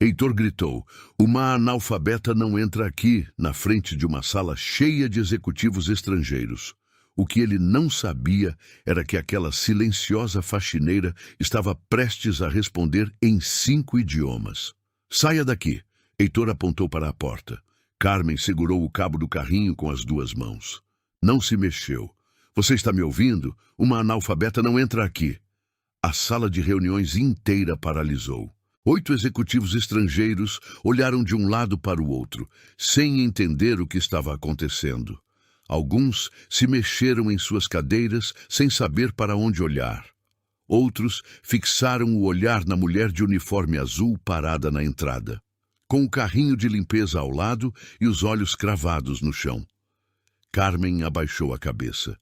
Heitor gritou. Uma analfabeta não entra aqui, na frente de uma sala cheia de executivos estrangeiros. O que ele não sabia era que aquela silenciosa faxineira estava prestes a responder em 5 idiomas. Saia daqui. Heitor apontou para a porta. Carmen segurou o cabo do carrinho com as 2 mãos. Não se mexeu. Você está me ouvindo? Uma analfabeta não entra aqui. A sala de reuniões inteira paralisou. 8 executivos estrangeiros olharam de um lado para o outro, sem entender o que estava acontecendo. Alguns se mexeram em suas cadeiras sem saber para onde olhar. Outros fixaram o olhar na mulher de uniforme azul parada na entrada, com o carrinho de limpeza ao lado e os olhos cravados no chão. Carmen abaixou a cabeça.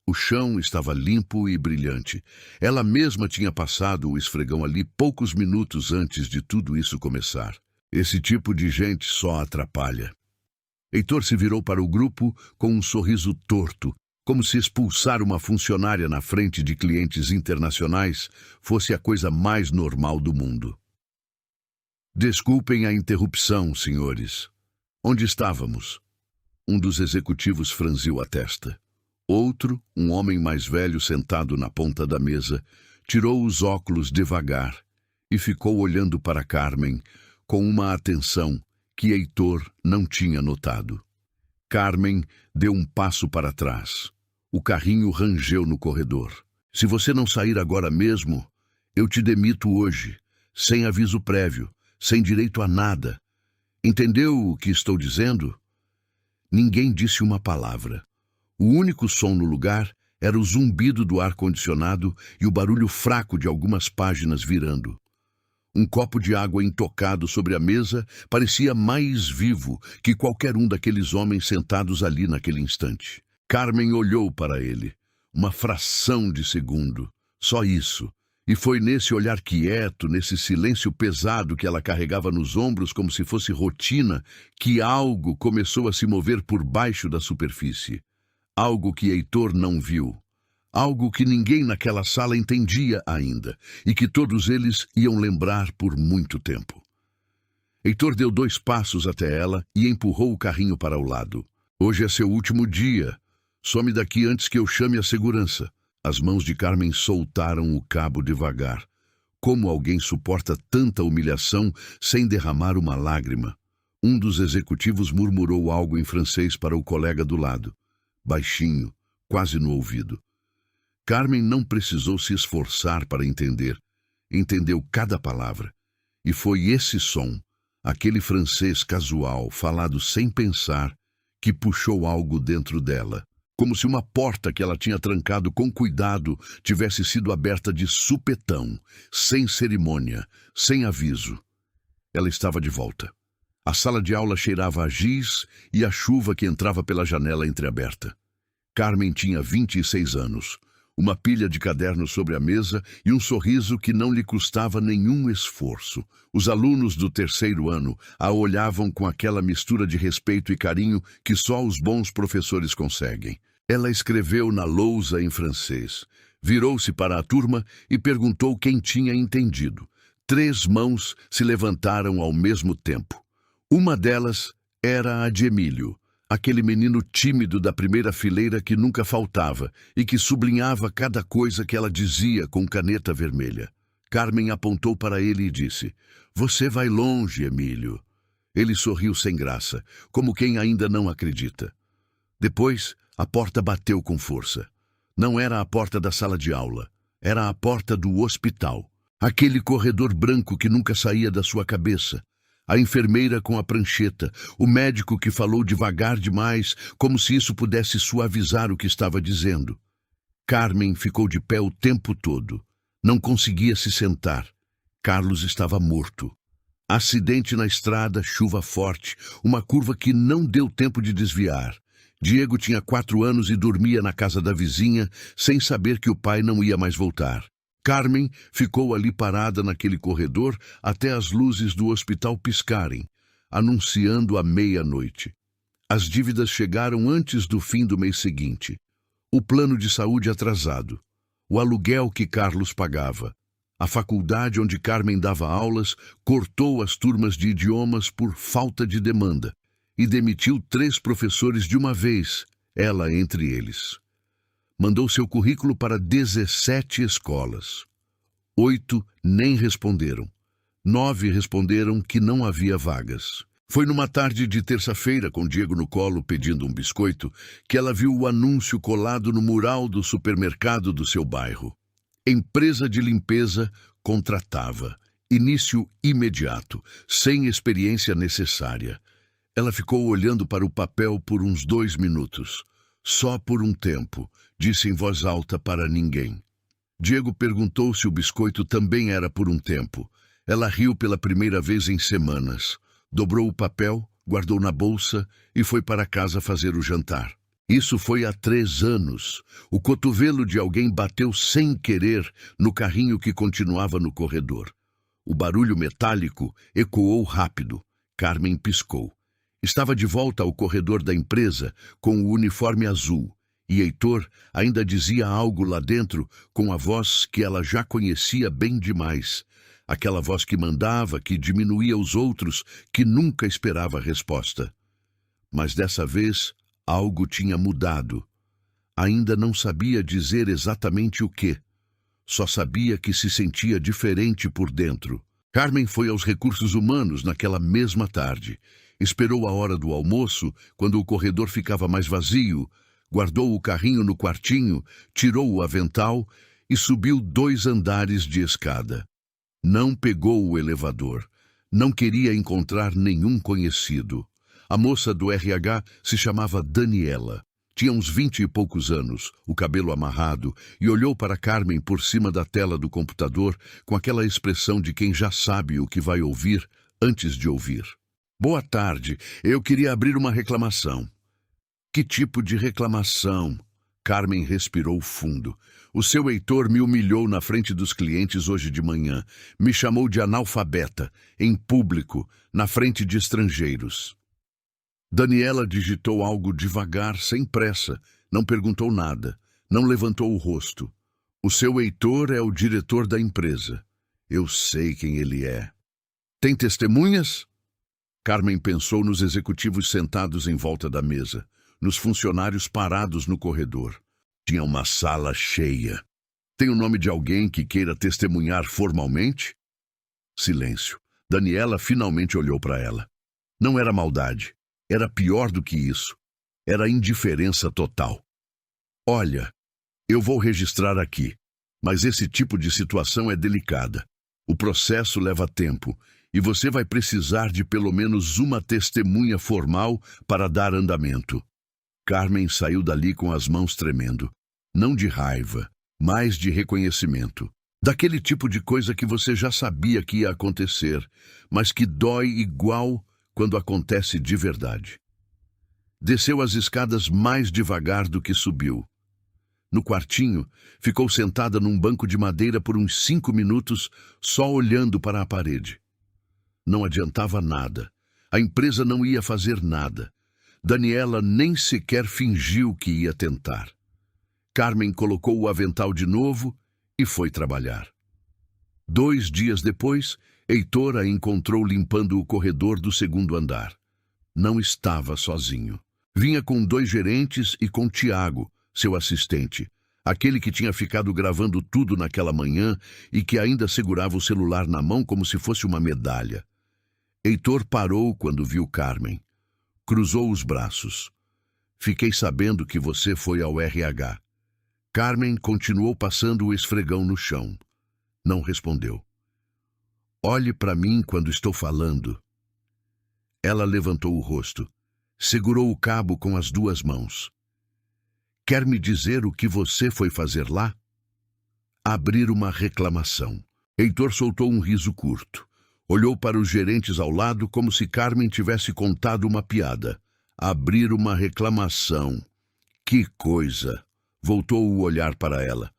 O chão estava limpo e brilhante. Ela mesma tinha passado o esfregão ali poucos minutos antes de tudo isso começar. Esse tipo de gente só atrapalha. Heitor se virou para o grupo com um sorriso torto, como se expulsar uma funcionária na frente de clientes internacionais fosse a coisa mais normal do mundo. Desculpem a interrupção, senhores. Onde estávamos? Um dos executivos franziu a testa. Outro, um homem mais velho sentado na ponta da mesa, tirou os óculos devagar e ficou olhando para Carmen com uma atenção que Heitor não tinha notado. Carmen deu um passo para trás. O carrinho rangeu no corredor. Se você não sair agora mesmo, eu te demito hoje, sem aviso prévio, sem direito a nada. Entendeu o que estou dizendo? Ninguém disse uma palavra. O único som no lugar era o zumbido do ar-condicionado e o barulho fraco de algumas páginas virando. Um copo de água intocado sobre a mesa parecia mais vivo que qualquer um daqueles homens sentados ali naquele instante. Carmen olhou para ele. Uma fração de segundo. Só isso. E foi nesse olhar quieto, nesse silêncio pesado que ela carregava nos ombros como se fosse rotina, que algo começou a se mover por baixo da superfície. Algo que Heitor não viu. Algo que ninguém naquela sala entendia ainda, e que todos eles iam lembrar por muito tempo. Heitor deu 2 passos até ela e empurrou o carrinho para o lado. Hoje é seu último dia. Some daqui antes que eu chame a segurança. As mãos de Carmen soltaram o cabo devagar. Como alguém suporta tanta humilhação sem derramar uma lágrima? Um dos executivos murmurou algo em francês para o colega do lado. Baixinho, quase no ouvido. Carmen não precisou se esforçar para entender. Entendeu cada palavra. E foi esse som, aquele francês casual, falado sem pensar, que puxou algo dentro dela. Como se uma porta que ela tinha trancado com cuidado tivesse sido aberta de supetão, sem cerimônia, sem aviso. Ela estava de volta. A sala de aula cheirava a giz e a chuva que entrava pela janela entreaberta. Carmen tinha 26 anos. Uma pilha de cadernos sobre a mesa e um sorriso que não lhe custava nenhum esforço. Os alunos do 3º ano a olhavam com aquela mistura de respeito e carinho que só os bons professores conseguem. Ela escreveu na lousa em francês. Virou-se para a turma e perguntou quem tinha entendido. 3 mãos se levantaram ao mesmo tempo. Uma delas era a de Emílio. Aquele menino tímido da primeira fileira que nunca faltava e que sublinhava cada coisa que ela dizia com caneta vermelha. Carmen apontou para ele e disse: "Você vai longe, Emílio." Ele sorriu sem graça, como quem ainda não acredita. Depois, a porta bateu com força. Não era a porta da sala de aula, era a porta do hospital. Aquele corredor branco que nunca saía da sua cabeça. A enfermeira com a prancheta, o médico que falou devagar demais, como se isso pudesse suavizar o que estava dizendo. Carmen ficou de pé o tempo todo. Não conseguia se sentar. Carlos estava morto. Acidente na estrada, chuva forte, uma curva que não deu tempo de desviar. Diego tinha 4 anos e dormia na casa da vizinha, sem saber que o pai não ia mais voltar. Carmen ficou ali parada naquele corredor até as luzes do hospital piscarem, anunciando a meia-noite. As dívidas chegaram antes do fim do mês seguinte. O plano de saúde atrasado. O aluguel que Carlos pagava. A faculdade onde Carmen dava aulas cortou as turmas de idiomas por falta de demanda e demitiu 3 professores de uma vez, ela entre eles. Mandou seu currículo para 17 escolas. 8 nem responderam. 9 responderam que não havia vagas. Foi numa tarde de terça-feira, com Diego no colo pedindo um biscoito, que ela viu o anúncio colado no mural do supermercado do seu bairro. Empresa de limpeza contratava. Início imediato, sem experiência necessária. Ela ficou olhando para o papel por uns 2 minutos. Só por um tempo, disse em voz alta para ninguém. Diego perguntou se o biscoito também era por um tempo. Ela riu pela primeira vez em semanas. Dobrou o papel, guardou na bolsa e foi para casa fazer o jantar. Isso foi há 3 anos. O cotovelo de alguém bateu sem querer no carrinho que continuava no corredor. O barulho metálico ecoou rápido. Carmen piscou. Estava de volta ao corredor da empresa com o uniforme azul. E Heitor ainda dizia algo lá dentro com a voz que ela já conhecia bem demais. Aquela voz que mandava, que diminuía os outros, que nunca esperava resposta. Mas dessa vez, algo tinha mudado. Ainda não sabia dizer exatamente o quê. Só sabia que se sentia diferente por dentro. Carmen foi aos recursos humanos naquela mesma tarde. Esperou a hora do almoço, quando o corredor ficava mais vazio, guardou o carrinho no quartinho, tirou o avental e subiu 2 andares de escada. Não pegou o elevador. Não queria encontrar nenhum conhecido. A moça do RH se chamava Daniela. Tinha uns 20 e poucos anos, o cabelo amarrado, e olhou para Carmen por cima da tela do computador com aquela expressão de quem já sabe o que vai ouvir antes de ouvir. Boa tarde, eu queria abrir uma reclamação. Que tipo de reclamação? Carmen respirou fundo. O seu Heitor me humilhou na frente dos clientes hoje de manhã. Me chamou de analfabeta, em público, na frente de estrangeiros. Daniela digitou algo devagar, sem pressa. Não perguntou nada. Não levantou o rosto. O seu Heitor é o diretor da empresa. Eu sei quem ele é. Tem testemunhas? Carmen pensou nos executivos sentados em volta da mesa, nos funcionários parados no corredor. Tinha uma sala cheia. Tem o nome de alguém que queira testemunhar formalmente? Silêncio. Daniela finalmente olhou para ela. Não era maldade. Era pior do que isso. Era indiferença total. Olha, eu vou registrar aqui, mas esse tipo de situação é delicada. O processo leva tempo e você vai precisar de pelo menos uma testemunha formal para dar andamento. Carmen saiu dali com as mãos tremendo. Não de raiva, mas de reconhecimento. Daquele tipo de coisa que você já sabia que ia acontecer, mas que dói igual quando acontece de verdade. Desceu as escadas mais devagar do que subiu. No quartinho, ficou sentada num banco de madeira por uns 5 minutos, só olhando para a parede. Não adiantava nada. A empresa não ia fazer nada. Daniela nem sequer fingiu que ia tentar. Carmen colocou o avental de novo e foi trabalhar. 2 dias depois, Heitor a encontrou limpando o corredor do 2º andar. Não estava sozinho. Vinha com 2 gerentes e com Tiago, seu assistente, aquele que tinha ficado gravando tudo naquela manhã e que ainda segurava o celular na mão como se fosse uma medalha. Heitor parou quando viu Carmen. Cruzou os braços. Fiquei sabendo que você foi ao RH. Carmen continuou passando o esfregão no chão. Não respondeu. Olhe para mim quando estou falando. Ela levantou o rosto. Segurou o cabo com as 2 mãos. Quer me dizer o que você foi fazer lá? Abrir uma reclamação. Heitor soltou um riso curto. Olhou para os gerentes ao lado como se Carmen tivesse contado uma piada. Abrir uma reclamação. Que coisa! Voltou o olhar para ela.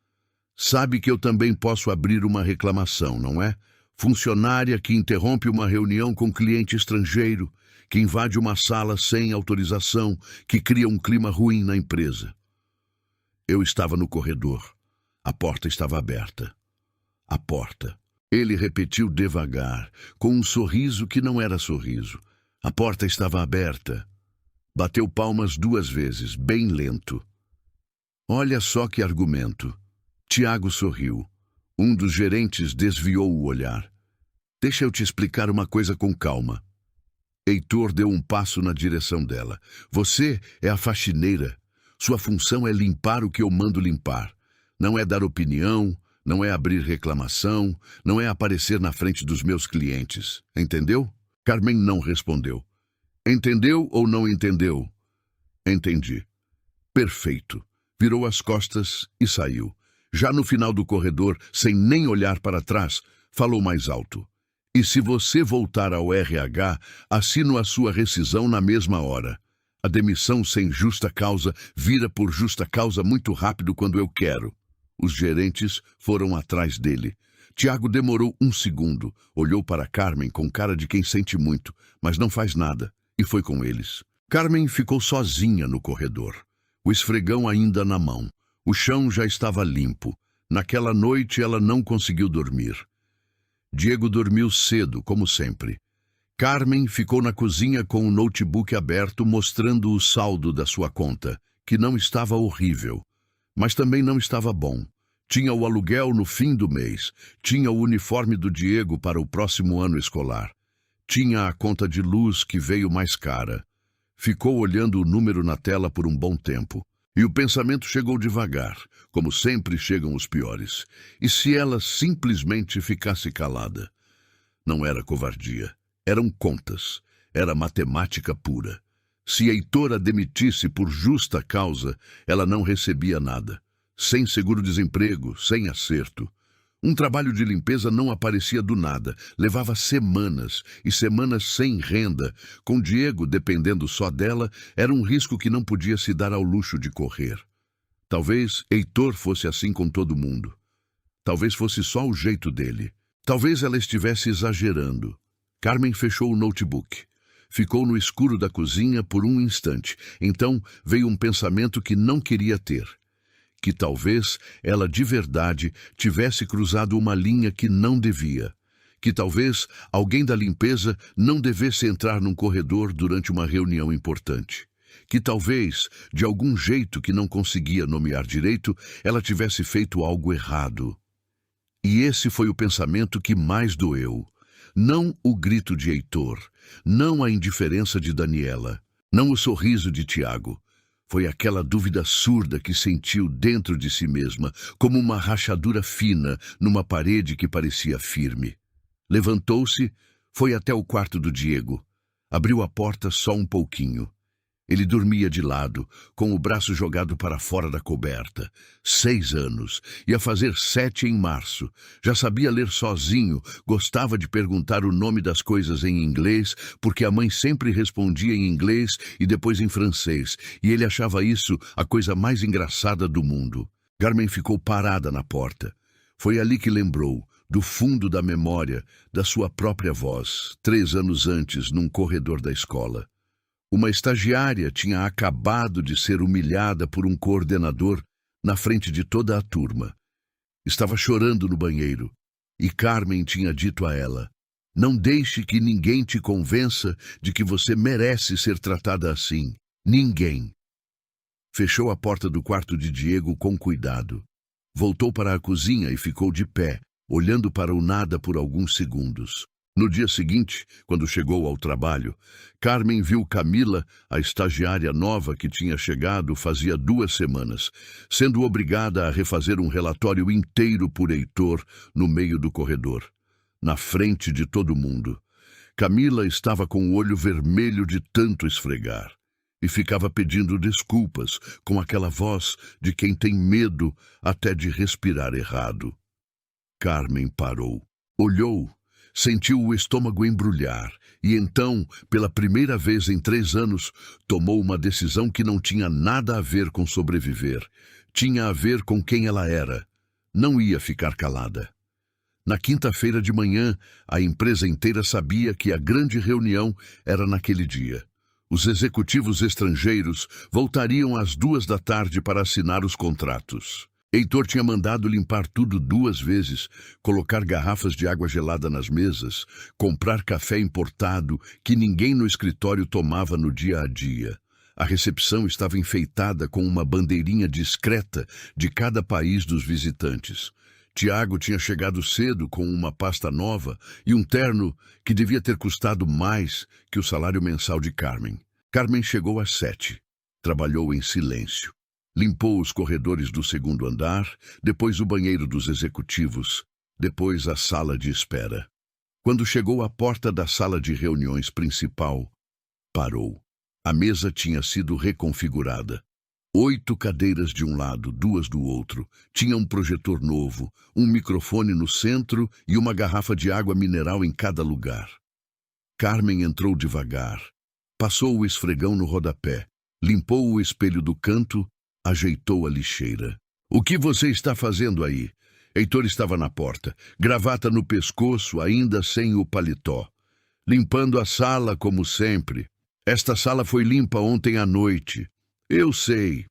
Sabe que eu também posso abrir uma reclamação, não é? Funcionária que interrompe uma reunião com cliente estrangeiro, que invade uma sala sem autorização, que cria um clima ruim na empresa. Eu estava no corredor. A porta estava aberta. A porta. Ele repetiu devagar, com um sorriso que não era sorriso. A porta estava aberta. Bateu palmas 2 vezes, bem lento. Olha só que argumento. Tiago sorriu. Um dos gerentes desviou o olhar. Deixa eu te explicar uma coisa com calma. Heitor deu um passo na direção dela. Você é a faxineira. Sua função é limpar o que eu mando limpar. Não é dar opinião, não é abrir reclamação, não é aparecer na frente dos meus clientes. Entendeu? Carmen não respondeu. Entendeu ou não entendeu? Entendi. Perfeito. Virou as costas e saiu. Já no final do corredor, sem nem olhar para trás, falou mais alto. E se você voltar ao RH, assino a sua rescisão na mesma hora. A demissão sem justa causa vira por justa causa muito rápido quando eu quero. Os gerentes foram atrás dele. Tiago demorou 1 segundo, olhou para Carmen com cara de quem sente muito, mas não faz nada, e foi com eles. Carmen ficou sozinha no corredor, o esfregão ainda na mão. O chão já estava limpo. Naquela noite ela não conseguiu dormir. Diego dormiu cedo, como sempre. Carmen ficou na cozinha com o notebook aberto, mostrando o saldo da sua conta, que não estava horrível, mas também não estava bom. Tinha o aluguel no fim do mês, tinha o uniforme do Diego para o próximo ano escolar, tinha a conta de luz que veio mais cara. Ficou olhando o número na tela por um bom tempo. E o pensamento chegou devagar, como sempre chegam os piores. E se ela simplesmente ficasse calada? Não era covardia, eram contas, era matemática pura. Se Heitor a demitisse por justa causa, ela não recebia nada. Sem seguro-desemprego, sem acerto. Um trabalho de limpeza não aparecia do nada, levava semanas, e semanas sem renda. Com Diego dependendo só dela, era um risco que não podia se dar ao luxo de correr. Talvez Heitor fosse assim com todo mundo. Talvez fosse só o jeito dele. Talvez ela estivesse exagerando. Carmen fechou o notebook. Ficou no escuro da cozinha por um instante. Então veio um pensamento que não queria ter. Que talvez ela de verdade tivesse cruzado uma linha que não devia. Que talvez alguém da limpeza não devesse entrar num corredor durante uma reunião importante. Que talvez, de algum jeito que não conseguia nomear direito, ela tivesse feito algo errado. E esse foi o pensamento que mais doeu. Não o grito de Heitor, não a indiferença de Daniela, não o sorriso de Tiago. Foi aquela dúvida surda que sentiu dentro de si mesma, como uma rachadura fina numa parede que parecia firme. Levantou-se, foi até o quarto do Diego. Abriu a porta só um pouquinho. Ele dormia de lado, com o braço jogado para fora da coberta. 6 anos, ia fazer 7 em março. Já sabia ler sozinho, gostava de perguntar o nome das coisas em inglês, porque a mãe sempre respondia em inglês e depois em francês, e ele achava isso a coisa mais engraçada do mundo. Carmen ficou parada na porta. Foi ali que lembrou, do fundo da memória, da sua própria voz, 3 anos antes, num corredor da escola. Uma estagiária tinha acabado de ser humilhada por um coordenador na frente de toda a turma. Estava chorando no banheiro, e Carmen tinha dito a ela: "Não deixe que ninguém te convença de que você merece ser tratada assim. Ninguém." Fechou a porta do quarto de Diego com cuidado. Voltou para a cozinha e ficou de pé, olhando para o nada por alguns segundos. No dia seguinte, quando chegou ao trabalho, Carmen viu Camila, a estagiária nova que tinha chegado fazia 2 semanas, sendo obrigada a refazer um relatório inteiro por Heitor no meio do corredor, na frente de todo mundo. Camila estava com o olho vermelho de tanto esfregar e ficava pedindo desculpas com aquela voz de quem tem medo até de respirar errado. Carmen parou, olhou, sentiu o estômago embrulhar e então, pela primeira vez em 3 anos, tomou uma decisão que não tinha nada a ver com sobreviver. Tinha a ver com quem ela era. Não ia ficar calada. Na quinta-feira de manhã, a empresa inteira sabia que a grande reunião era naquele dia. Os executivos estrangeiros voltariam às 2 da tarde para assinar os contratos. Heitor tinha mandado limpar tudo 2 vezes, colocar garrafas de água gelada nas mesas, comprar café importado que ninguém no escritório tomava no dia a dia. A recepção estava enfeitada com uma bandeirinha discreta de cada país dos visitantes. Tiago tinha chegado cedo com uma pasta nova e um terno que devia ter custado mais que o salário mensal de Carmen. Carmen chegou às 7. Trabalhou em silêncio. Limpou os corredores do 2º andar, depois o banheiro dos executivos, depois a sala de espera. Quando chegou à porta da sala de reuniões principal, parou. A mesa tinha sido reconfigurada. 8 cadeiras de um lado, 2 do outro. Tinha um projetor novo, um microfone no centro e uma garrafa de água mineral em cada lugar. Carmen entrou devagar. Passou o esfregão no rodapé. Limpou o espelho do canto, ajeitou a lixeira. "O que você está fazendo aí?" Heitor estava na porta, gravata no pescoço, ainda sem o paletó. "Limpando a sala, como sempre. Esta sala foi limpa ontem à noite." "Eu sei,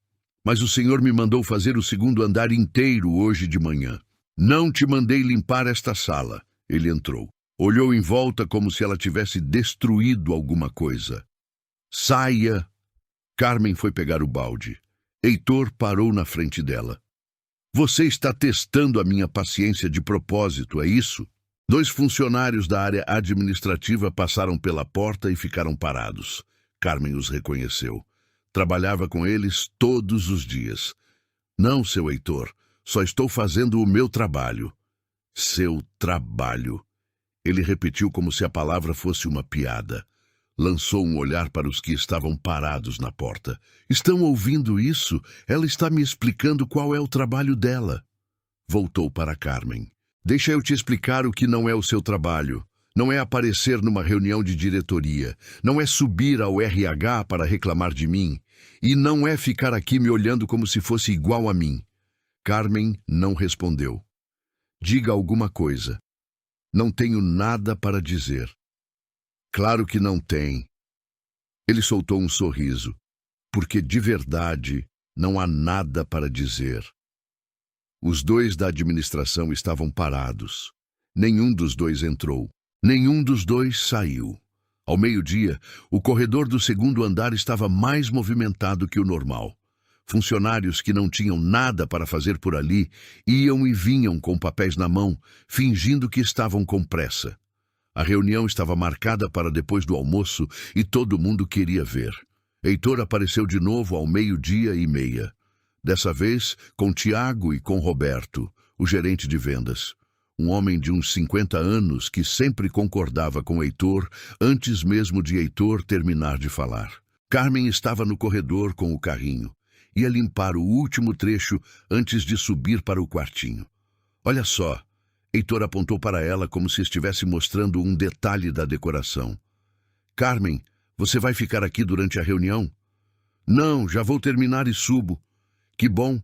mas o senhor me mandou fazer o 2º andar inteiro hoje de manhã." "Não te mandei limpar esta sala." Ele entrou. Olhou em volta como se ela tivesse destruído alguma coisa. "Saia." Carmen foi pegar o balde. Heitor parou na frente dela. "Você está testando a minha paciência de propósito, é isso?" 2 funcionários da área administrativa passaram pela porta e ficaram parados. Carmen os reconheceu. Trabalhava com eles todos os dias. "Não, seu Heitor, só estou fazendo o meu trabalho." "Seu trabalho." Ele repetiu como se a palavra fosse uma piada. Lançou um olhar para os que estavam parados na porta. "Estão ouvindo isso? Ela está me explicando qual é o trabalho dela." Voltou para Carmen. "Deixa eu te explicar o que não é o seu trabalho. Não é aparecer numa reunião de diretoria. Não é subir ao RH para reclamar de mim. E não é ficar aqui me olhando como se fosse igual a mim." Carmen não respondeu. "Diga alguma coisa." "Não tenho nada para dizer." "Claro que não tem." Ele soltou um sorriso. "Porque de verdade não há nada para dizer." Os 2 da administração estavam parados. Nenhum dos 2 entrou. Nenhum dos 2 saiu. Ao meio-dia, o corredor do 2º andar estava mais movimentado que o normal. Funcionários que não tinham nada para fazer por ali iam e vinham com papéis na mão, fingindo que estavam com pressa. A reunião estava marcada para depois do almoço e todo mundo queria ver. Heitor apareceu de novo ao 12:30. Dessa vez com Tiago e com Roberto, o gerente de vendas. Um homem de uns 50 anos que sempre concordava com Heitor antes mesmo de Heitor terminar de falar. Carmen estava no corredor com o carrinho. Ia limpar o último trecho antes de subir para o quartinho. "Olha só." Heitor apontou para ela como se estivesse mostrando um detalhe da decoração. "Carmen, você vai ficar aqui durante a reunião?" "Não, já vou terminar e subo." "Que bom."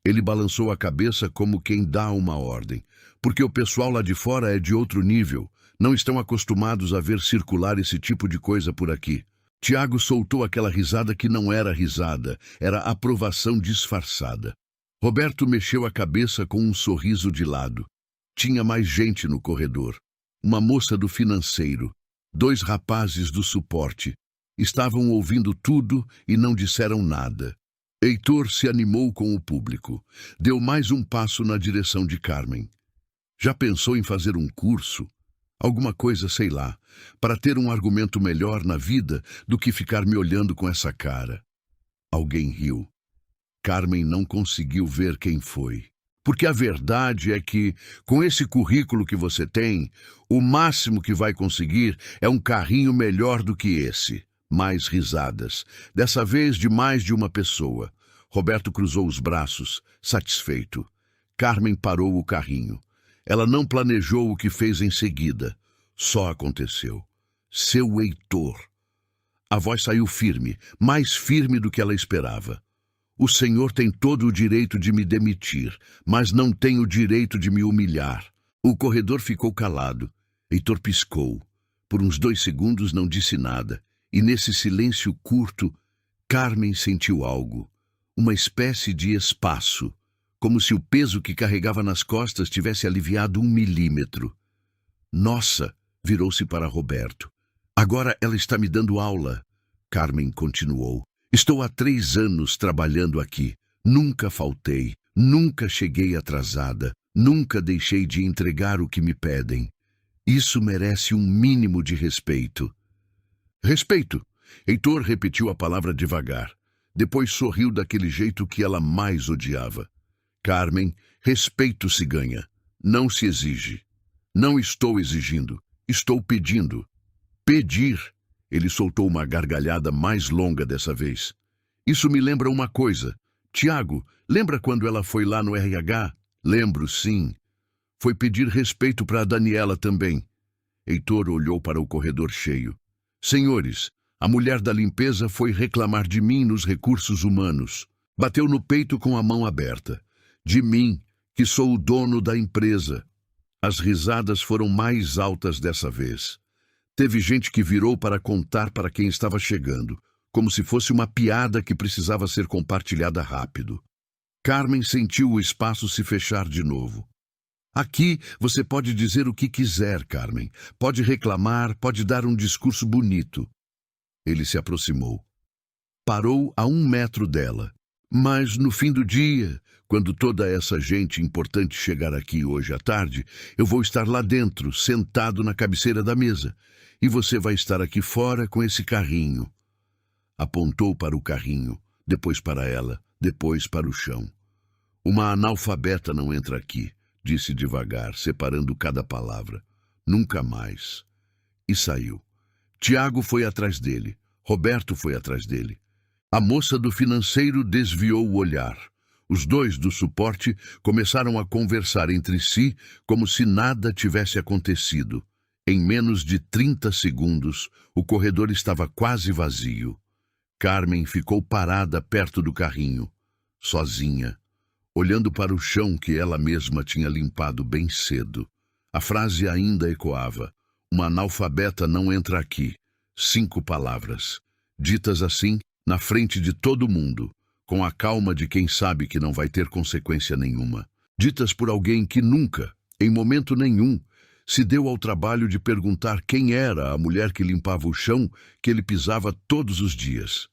Ele balançou a cabeça como quem dá uma ordem. "Porque o pessoal lá de fora é de outro nível. Não estão acostumados a ver circular esse tipo de coisa por aqui." Tiago soltou aquela risada que não era risada, era aprovação disfarçada. Roberto mexeu a cabeça com um sorriso de lado. Tinha mais gente no corredor. Uma moça do financeiro, 2 rapazes do suporte. Estavam ouvindo tudo e não disseram nada. Heitor se animou com o público. Deu mais um passo na direção de Carmen. "Já pensou em fazer um curso? Alguma coisa, sei lá, para ter um argumento melhor na vida do que ficar me olhando com essa cara." Alguém riu. Carmen não conseguiu ver quem foi. "Porque a verdade é que, com esse currículo que você tem, o máximo que vai conseguir é um carrinho melhor do que esse." Mais risadas, dessa vez de mais de uma pessoa. Roberto cruzou os braços, satisfeito. Carmen parou o carrinho. Ela não planejou o que fez em seguida. Só aconteceu. "Seu Heitor." A voz saiu firme, mais firme do que ela esperava. "O senhor tem todo o direito de me demitir, mas não tem o direito de me humilhar." O corredor ficou calado. Heitor piscou. Por uns 2 segundos não disse nada. E nesse silêncio curto, Carmen sentiu algo. Uma espécie de espaço, como se o peso que carregava nas costas tivesse aliviado 1 milímetro. Nossa! Virou-se para Roberto. Agora ela está me dando aula. Carmen continuou. Estou há 3 anos trabalhando aqui. Nunca faltei, nunca cheguei atrasada, nunca deixei de entregar o que me pedem. Isso merece um mínimo de respeito. Respeito! Heitor repetiu a palavra devagar. Depois sorriu daquele jeito que ela mais odiava. Carmen, respeito se ganha, não se exige. Não estou exigindo, estou pedindo. Pedir! Ele soltou uma gargalhada mais longa dessa vez. Isso me lembra uma coisa. Tiago, lembra quando ela foi lá no RH? Lembro, sim. Foi pedir respeito para a Daniela também. Heitor olhou para o corredor cheio. Senhores, a mulher da limpeza foi reclamar de mim nos recursos humanos. Bateu no peito com a mão aberta. De mim, que sou o dono da empresa. As risadas foram mais altas dessa vez. Teve gente que virou para contar para quem estava chegando, como se fosse uma piada que precisava ser compartilhada rápido. Carmen sentiu o espaço se fechar de novo. Aqui você pode dizer o que quiser, Carmen. Pode reclamar, pode dar um discurso bonito. Ele se aproximou. Parou a 1 metro dela. Mas no fim do dia, quando toda essa gente importante chegar aqui hoje à tarde, eu vou estar lá dentro, sentado na cabeceira da mesa. E você vai estar aqui fora com esse carrinho. Apontou para o carrinho, depois para ela, depois para o chão. Uma analfabeta não entra aqui, disse devagar, separando cada palavra. Nunca mais. E saiu. Tiago foi atrás dele. Roberto foi atrás dele. A moça do financeiro desviou o olhar. Os dois do suporte começaram a conversar entre si como se nada tivesse acontecido. Em menos de 30 segundos, o corredor estava quase vazio. Carmen ficou parada perto do carrinho, sozinha, olhando para o chão que ela mesma tinha limpado bem cedo. A frase ainda ecoava. Uma analfabeta não entra aqui. 5 palavras, ditas assim, na frente de todo mundo, com a calma de quem sabe que não vai ter consequência nenhuma. Ditas por alguém que nunca, em momento nenhum, se deu ao trabalho de perguntar quem era a mulher que limpava o chão que ele pisava todos os dias.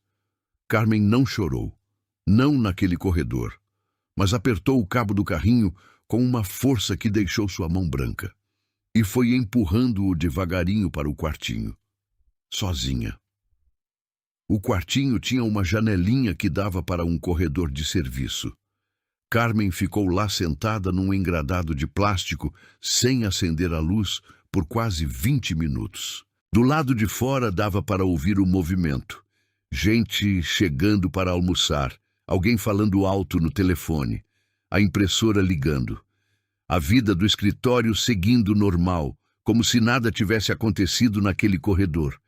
Carmen não chorou, não naquele corredor, mas apertou o cabo do carrinho com uma força que deixou sua mão branca e foi empurrando-o devagarinho para o quartinho, sozinha. O quartinho tinha uma janelinha que dava para um corredor de serviço. Carmen ficou lá sentada num engradado de plástico, sem acender a luz, por quase 20 minutos. Do lado de fora dava para ouvir o movimento. Gente chegando para almoçar, alguém falando alto no telefone, a impressora ligando. A vida do escritório seguindo normal, como se nada tivesse acontecido naquele corredor.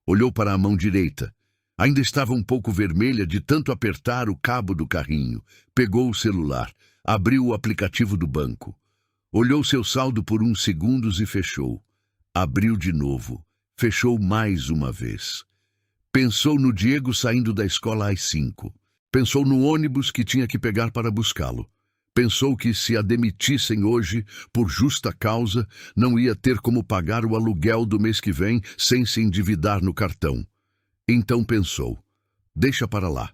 Olhou para a mão direita. Ainda estava um pouco vermelha de tanto apertar o cabo do carrinho. Pegou o celular, abriu o aplicativo do banco. Olhou seu saldo por uns segundos e fechou. Abriu de novo. Fechou mais uma vez. Pensou no Diego saindo da escola às 5. Pensou no ônibus que tinha que pegar para buscá-lo. Pensou que se a demitissem hoje, por justa causa, não ia ter como pagar o aluguel do mês que vem sem se endividar no cartão. Então pensou, deixa para lá,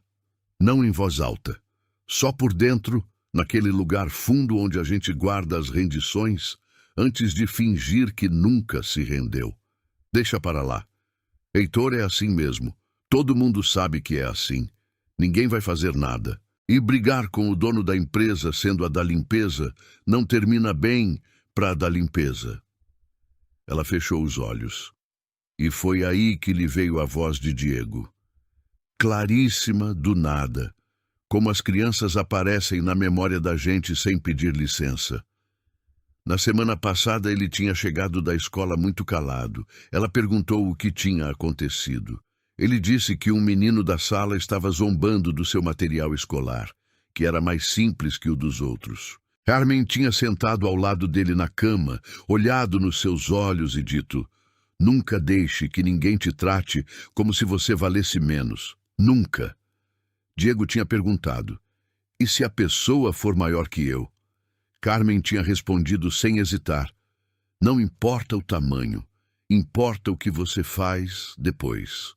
não em voz alta, só por dentro, naquele lugar fundo onde a gente guarda as rendições, antes de fingir que nunca se rendeu. Deixa para lá. Heitor é assim mesmo, todo mundo sabe que é assim, ninguém vai fazer nada. E brigar com o dono da empresa, sendo a da limpeza, não termina bem para a da limpeza. Ela fechou os olhos. E foi aí que lhe veio a voz de Diego. Claríssima, do nada, como as crianças aparecem na memória da gente sem pedir licença. Na semana passada ele tinha chegado da escola muito calado. Ela perguntou o que tinha acontecido. Ele disse que um menino da sala estava zombando do seu material escolar, que era mais simples que o dos outros. Carmen tinha sentado ao lado dele na cama, olhado nos seus olhos e dito: nunca deixe que ninguém te trate como se você valesse menos. Nunca. Diego tinha perguntado: E se a pessoa for maior que eu? Carmen tinha respondido sem hesitar. Não importa o tamanho, importa o que você faz depois.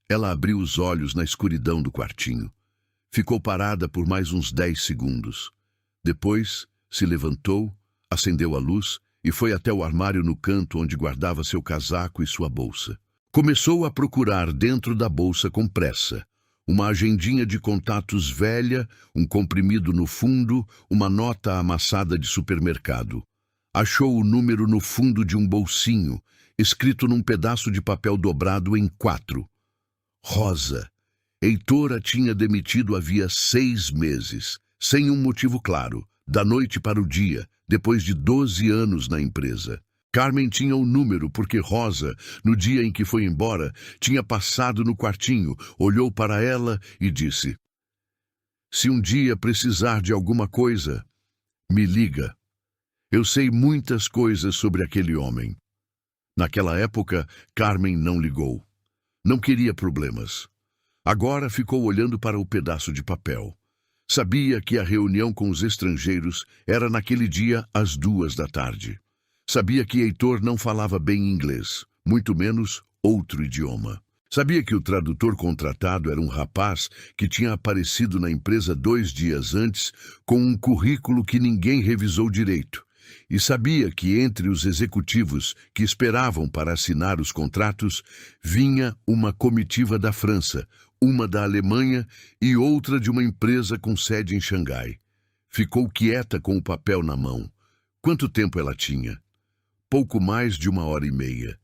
Ela abriu os olhos na escuridão do quartinho. Ficou parada por mais uns 10 segundos. Depois, se levantou, acendeu a luz e foi até o armário no canto onde guardava seu casaco e sua bolsa. Começou a procurar dentro da bolsa com pressa. Uma agendinha de contatos velha, um comprimido no fundo, uma nota amassada de supermercado. Achou o número no fundo de um bolsinho, escrito num pedaço de papel dobrado em 4. Rosa. Heitor a tinha demitido havia 6 meses, sem um motivo claro, da noite para o dia, depois de 12 anos na empresa. Carmen tinha o número porque Rosa, no dia em que foi embora, tinha passado no quartinho, olhou para ela e disse: "Se um dia precisar de alguma coisa, me liga. Eu sei muitas coisas sobre aquele homem." Naquela época, Carmen não ligou. Não queria problemas. Agora ficou olhando para o pedaço de papel. Sabia que a reunião com os estrangeiros era naquele dia às 2 da tarde. Sabia que Heitor não falava bem inglês, muito menos outro idioma. Sabia que o tradutor contratado era um rapaz que tinha aparecido na empresa 2 dias antes com um currículo que ninguém revisou direito. E sabia que entre os executivos que esperavam para assinar os contratos vinha uma comitiva da França, uma da Alemanha e outra de uma empresa com sede em Xangai. Ficou quieta com o papel na mão. Quanto tempo ela tinha? Pouco mais de 1h30.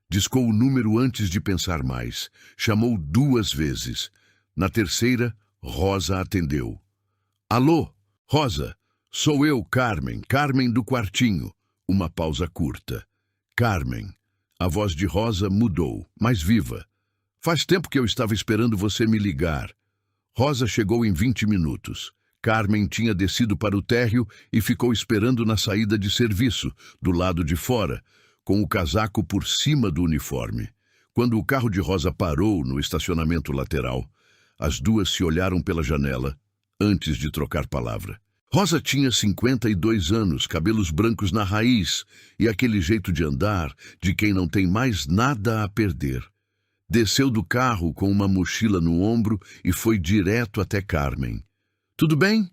Discou o número antes de pensar mais. Chamou 2 vezes. Na terceira, Rosa atendeu. "Alô, Rosa, sou eu, Carmen, Carmen do quartinho." Uma pausa curta. "Carmen." A voz de Rosa mudou, mais viva. "Faz tempo que eu estava esperando você me ligar." Rosa chegou em 20 minutos. Carmen tinha descido para o térreo e ficou esperando na saída de serviço, do lado de fora, com o casaco por cima do uniforme. Quando o carro de Rosa parou no estacionamento lateral, as duas se olharam pela janela, antes de trocar palavra. Rosa tinha 52 anos, cabelos brancos na raiz e aquele jeito de andar de quem não tem mais nada a perder. Desceu do carro com uma mochila no ombro e foi direto até Carmen. "Tudo bem?"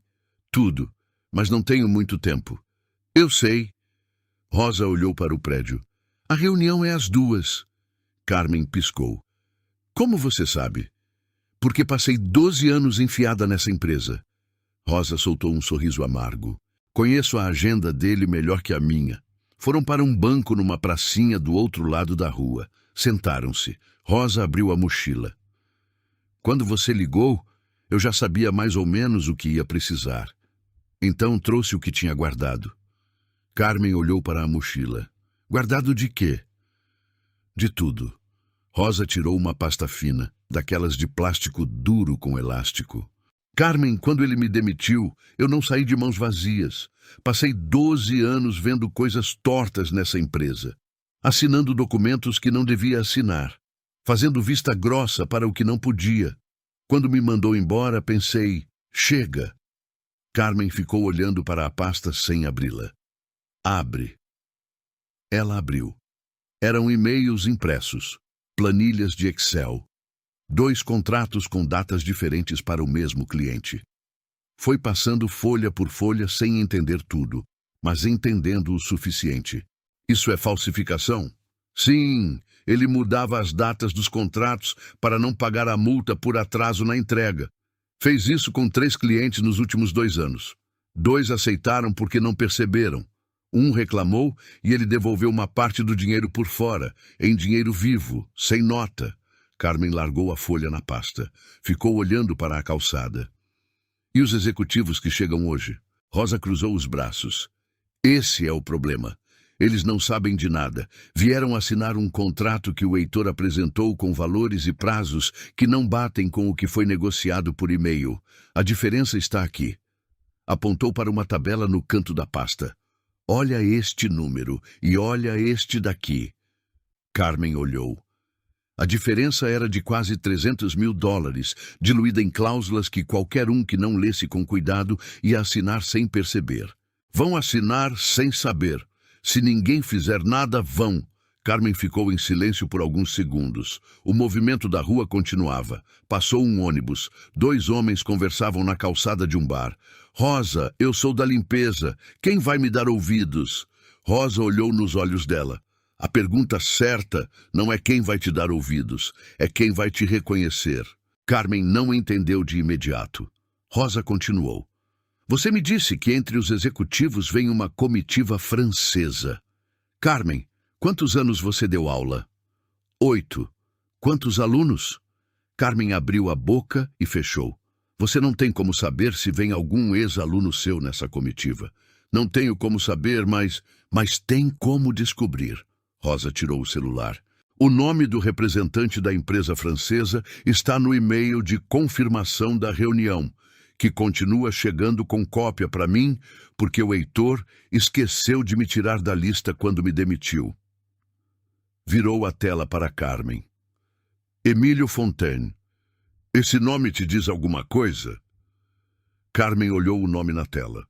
"Tudo, mas não tenho muito tempo." "Eu sei." Rosa olhou para o prédio. "A reunião é às 2. Carmen piscou. "Como você sabe?" "Porque passei 12 anos enfiada nessa empresa." Rosa soltou um sorriso amargo. "Conheço a agenda dele melhor que a minha." Foram para um banco numa pracinha do outro lado da rua. Sentaram-se. Rosa abriu a mochila. "Quando você ligou, eu já sabia mais ou menos o que ia precisar. Então trouxe o que tinha guardado." Carmen olhou para a mochila. "Guardado de quê?" "De tudo." Rosa tirou uma pasta fina, daquelas de plástico duro com elástico. "Carmen, quando ele me demitiu, eu não saí de mãos vazias. Passei 12 anos vendo coisas tortas nessa empresa, assinando documentos que não devia assinar, fazendo vista grossa para o que não podia. Quando me mandou embora, pensei, chega." Carmen ficou olhando para a pasta sem abri-la. "Abre." Ela abriu. Eram e-mails impressos, planilhas de Excel, 2 contratos com datas diferentes para o mesmo cliente. Foi passando folha por folha sem entender tudo, mas entendendo o suficiente. "Isso é falsificação?" "Sim, ele mudava as datas dos contratos para não pagar a multa por atraso na entrega. Fez isso com 3 clientes nos últimos 2 anos. 2 aceitaram porque não perceberam. Um reclamou e ele devolveu uma parte do dinheiro por fora, em dinheiro vivo, sem nota." Carmen largou a folha na pasta. Ficou olhando para a calçada. "E os executivos que chegam hoje?" Rosa cruzou os braços. "Esse é o problema. Eles não sabem de nada. Vieram assinar um contrato que o Heitor apresentou com valores e prazos que não batem com o que foi negociado por e-mail. A diferença está aqui." Apontou para uma tabela no canto da pasta. "Olha este número e olha este daqui." Carmen olhou. A diferença era de quase 300 mil dólares, diluída em cláusulas que qualquer um que não lesse com cuidado ia assinar sem perceber. Vão assinar sem saber. Se ninguém fizer nada, vão. Carmen ficou em silêncio por alguns segundos. O movimento da rua continuava. Passou um ônibus. 2 homens conversavam na calçada de um bar. Rosa, eu sou da limpeza. Quem vai me dar ouvidos? Rosa olhou nos olhos dela. A pergunta certa não é quem vai te dar ouvidos, é quem vai te reconhecer. Carmen não entendeu de imediato. Rosa continuou. Você me disse que entre os executivos vem uma comitiva francesa. Carmen, quantos anos você deu aula? 8. Quantos alunos? Carmen abriu a boca e fechou. Você não tem como saber se vem algum ex-aluno seu nessa comitiva. Não tenho como saber, mas tem como descobrir. Rosa tirou o celular. O nome do representante da empresa francesa está no e-mail de confirmação da reunião, que continua chegando com cópia para mim, porque o Heitor esqueceu de me tirar da lista quando me demitiu. Virou a tela para Carmen. Emílio Fontaine. Esse nome te diz alguma coisa? Carmen olhou o nome na tela.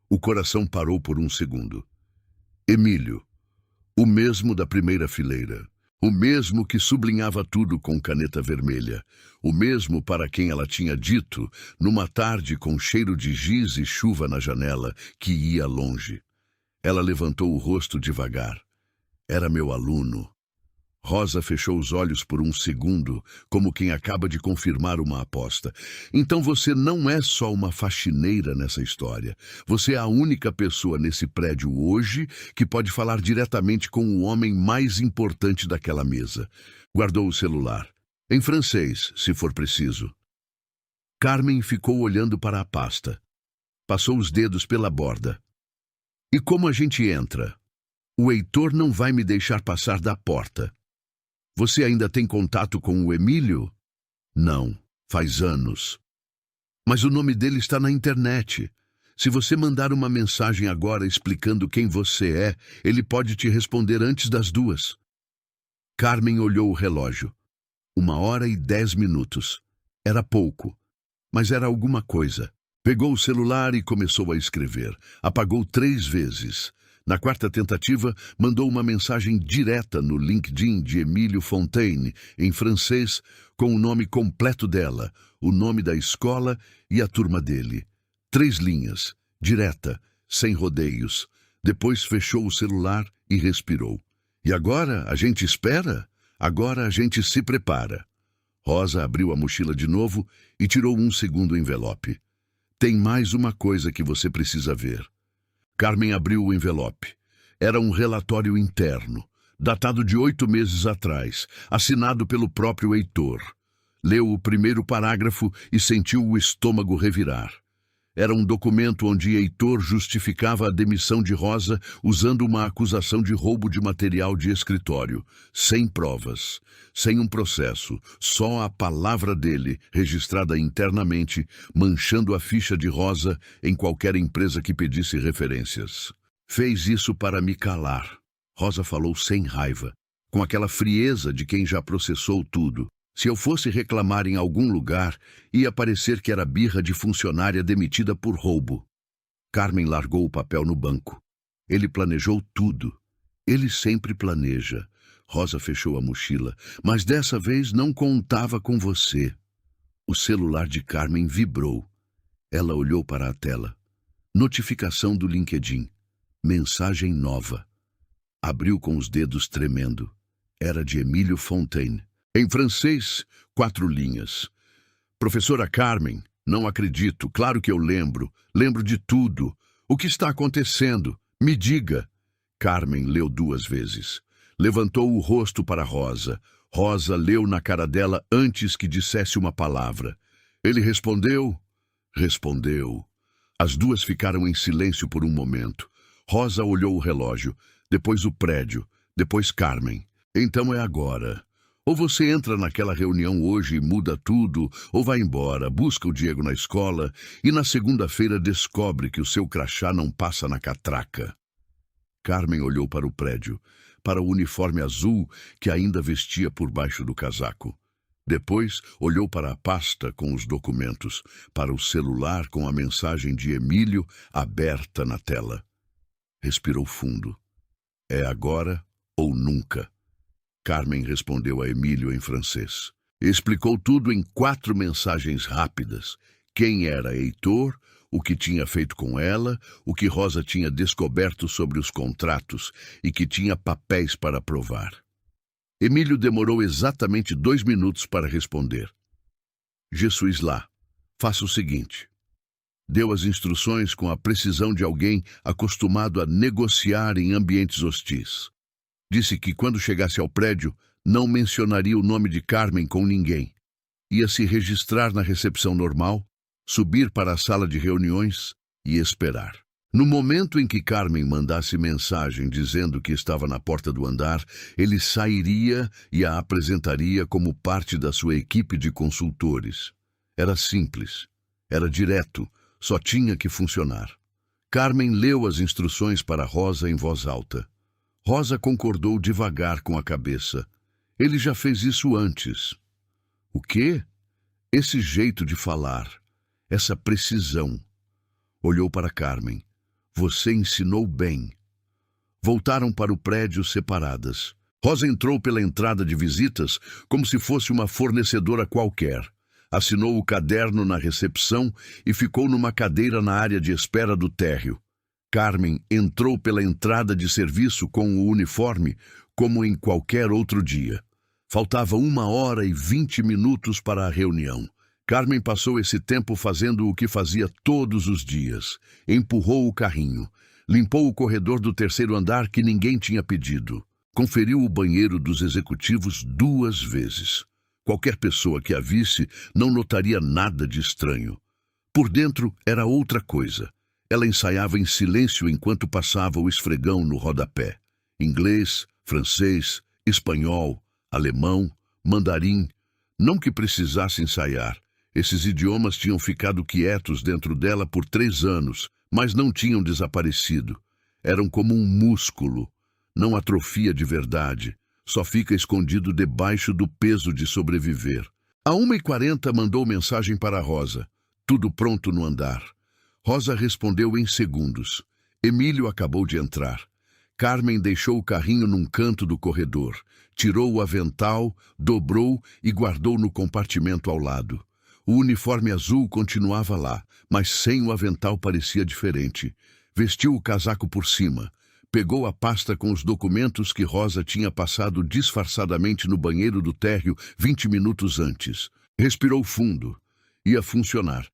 O coração parou por um segundo. Emílio. O mesmo da primeira fileira. O mesmo que sublinhava tudo com caneta vermelha. O mesmo para quem ela tinha dito, numa tarde com cheiro de giz e chuva na janela, que ia longe. Ela levantou o rosto devagar. Era meu aluno. Rosa fechou os olhos por um segundo, como quem acaba de confirmar uma aposta. Então você não é só uma faxineira nessa história. Você é a única pessoa nesse prédio hoje que pode falar diretamente com o homem mais importante daquela mesa. Guardou o celular. Em francês, se for preciso. Carmen ficou olhando para a pasta. Passou os dedos pela borda. E como a gente entra? O Heitor não vai me deixar passar da porta. Você ainda tem contato com o Emílio? Não, faz anos. Mas o nome dele está na internet. Se você mandar uma mensagem agora explicando quem você é, ele pode te responder antes das 2. Carmen olhou o relógio. 1h10. Era pouco, mas era alguma coisa. Pegou o celular e começou a escrever. Apagou 3 vezes. Na 4ª tentativa, mandou uma mensagem direta no LinkedIn de Emílio Fontaine, em francês, com o nome completo dela, o nome da escola e a turma dele. 3 linhas, direta, sem rodeios. Depois fechou o celular e respirou. E agora a gente espera? Agora a gente se prepara. Rosa abriu a mochila de novo e tirou um segundo envelope. Tem mais uma coisa que você precisa ver. Carmen abriu o envelope. Era um relatório interno, datado de 8 meses atrás, assinado pelo próprio Heitor. Leu o primeiro parágrafo e sentiu o estômago revirar. Era um documento onde Heitor justificava a demissão de Rosa usando uma acusação de roubo de material de escritório, sem provas, sem um processo, só a palavra dele, registrada internamente, manchando a ficha de Rosa em qualquer empresa que pedisse referências. Fez isso para me calar. Rosa falou sem raiva, com aquela frieza de quem já processou tudo. Se eu fosse reclamar em algum lugar, ia parecer que era birra de funcionária demitida por roubo. Carmen largou o papel no banco. Ele planejou tudo. Ele sempre planeja. Rosa fechou a mochila, mas dessa vez não contava com você. O celular de Carmen vibrou. Ela olhou para a tela. Notificação do LinkedIn. Mensagem nova. Abriu com os dedos tremendo. Era de Emílio Fontaine. Em francês, 4 linhas. Professora Carmen, não acredito, claro que eu lembro. Lembro de tudo. O que está acontecendo? Me diga. Carmen leu 2 vezes. Levantou o rosto para Rosa. Rosa leu na cara dela antes que dissesse uma palavra. Ele respondeu? Respondeu. As 2 ficaram em silêncio por um momento. Rosa olhou o relógio, depois o prédio, depois Carmen. Então é agora. Ou você entra naquela reunião hoje e muda tudo, ou vai embora, busca o Diego na escola e na segunda-feira descobre que o seu crachá não passa na catraca. Carmen olhou para o prédio. para o uniforme azul que ainda vestia por baixo do casaco. Depois, olhou para a pasta com os documentos, para o celular com a mensagem de Emílio aberta na tela. Respirou fundo. É agora ou nunca. Carmen respondeu a Emílio em francês. Explicou tudo em 4 mensagens rápidas. Quem era Heitor, o que tinha feito com ela, o que Rosa tinha descoberto sobre os contratos e que tinha papéis para provar. Emílio demorou exatamente 2 minutos para responder. Je suis là. Faça o seguinte. Deu as instruções com a precisão de alguém acostumado a negociar em ambientes hostis. Disse que quando chegasse ao prédio, não mencionaria o nome de Carmen com ninguém. Ia se registrar na recepção normal, subir para a sala de reuniões e esperar. No momento em que Carmen mandasse mensagem dizendo que estava na porta do andar, ele sairia e a apresentaria como parte da sua equipe de consultores. Era simples, era direto, só tinha que funcionar. Carmen leu as instruções para Rosa em voz alta. Rosa concordou devagar com a cabeça. Ele já fez isso antes. O quê? Esse jeito de falar, essa precisão. Olhou para Carmen. Você ensinou bem. Voltaram para o prédio separadas. Rosa entrou pela entrada de visitas como se fosse uma fornecedora qualquer. Assinou o caderno na recepção e ficou numa cadeira na área de espera do térreo. Carmen entrou pela entrada de serviço com o uniforme como em qualquer outro dia. Faltava 1h20 para a reunião. Carmen passou esse tempo fazendo o que fazia todos os dias. Empurrou o carrinho. Limpou o corredor do 3º andar que ninguém tinha pedido. Conferiu o banheiro dos executivos 2 vezes. Qualquer pessoa que a visse não notaria nada de estranho. Por dentro era outra coisa. Ela ensaiava em silêncio enquanto passava o esfregão no rodapé. Inglês, francês, espanhol, alemão, mandarim. Não que precisasse ensaiar. Esses idiomas tinham ficado quietos dentro dela por 3 anos, mas não tinham desaparecido. Eram como um músculo. Não atrofia de verdade. Só fica escondido debaixo do peso de sobreviver. À 1h40 mandou mensagem para Rosa. Tudo pronto no andar. Rosa respondeu em segundos. Emílio acabou de entrar. Carmen deixou o carrinho num canto do corredor. Tirou o avental, dobrou e guardou no compartimento ao lado. O uniforme azul continuava lá, mas sem o avental parecia diferente. Vestiu o casaco por cima. Pegou a pasta com os documentos que Rosa tinha passado disfarçadamente no banheiro do térreo 20 minutos antes. Respirou fundo. Ia funcionar.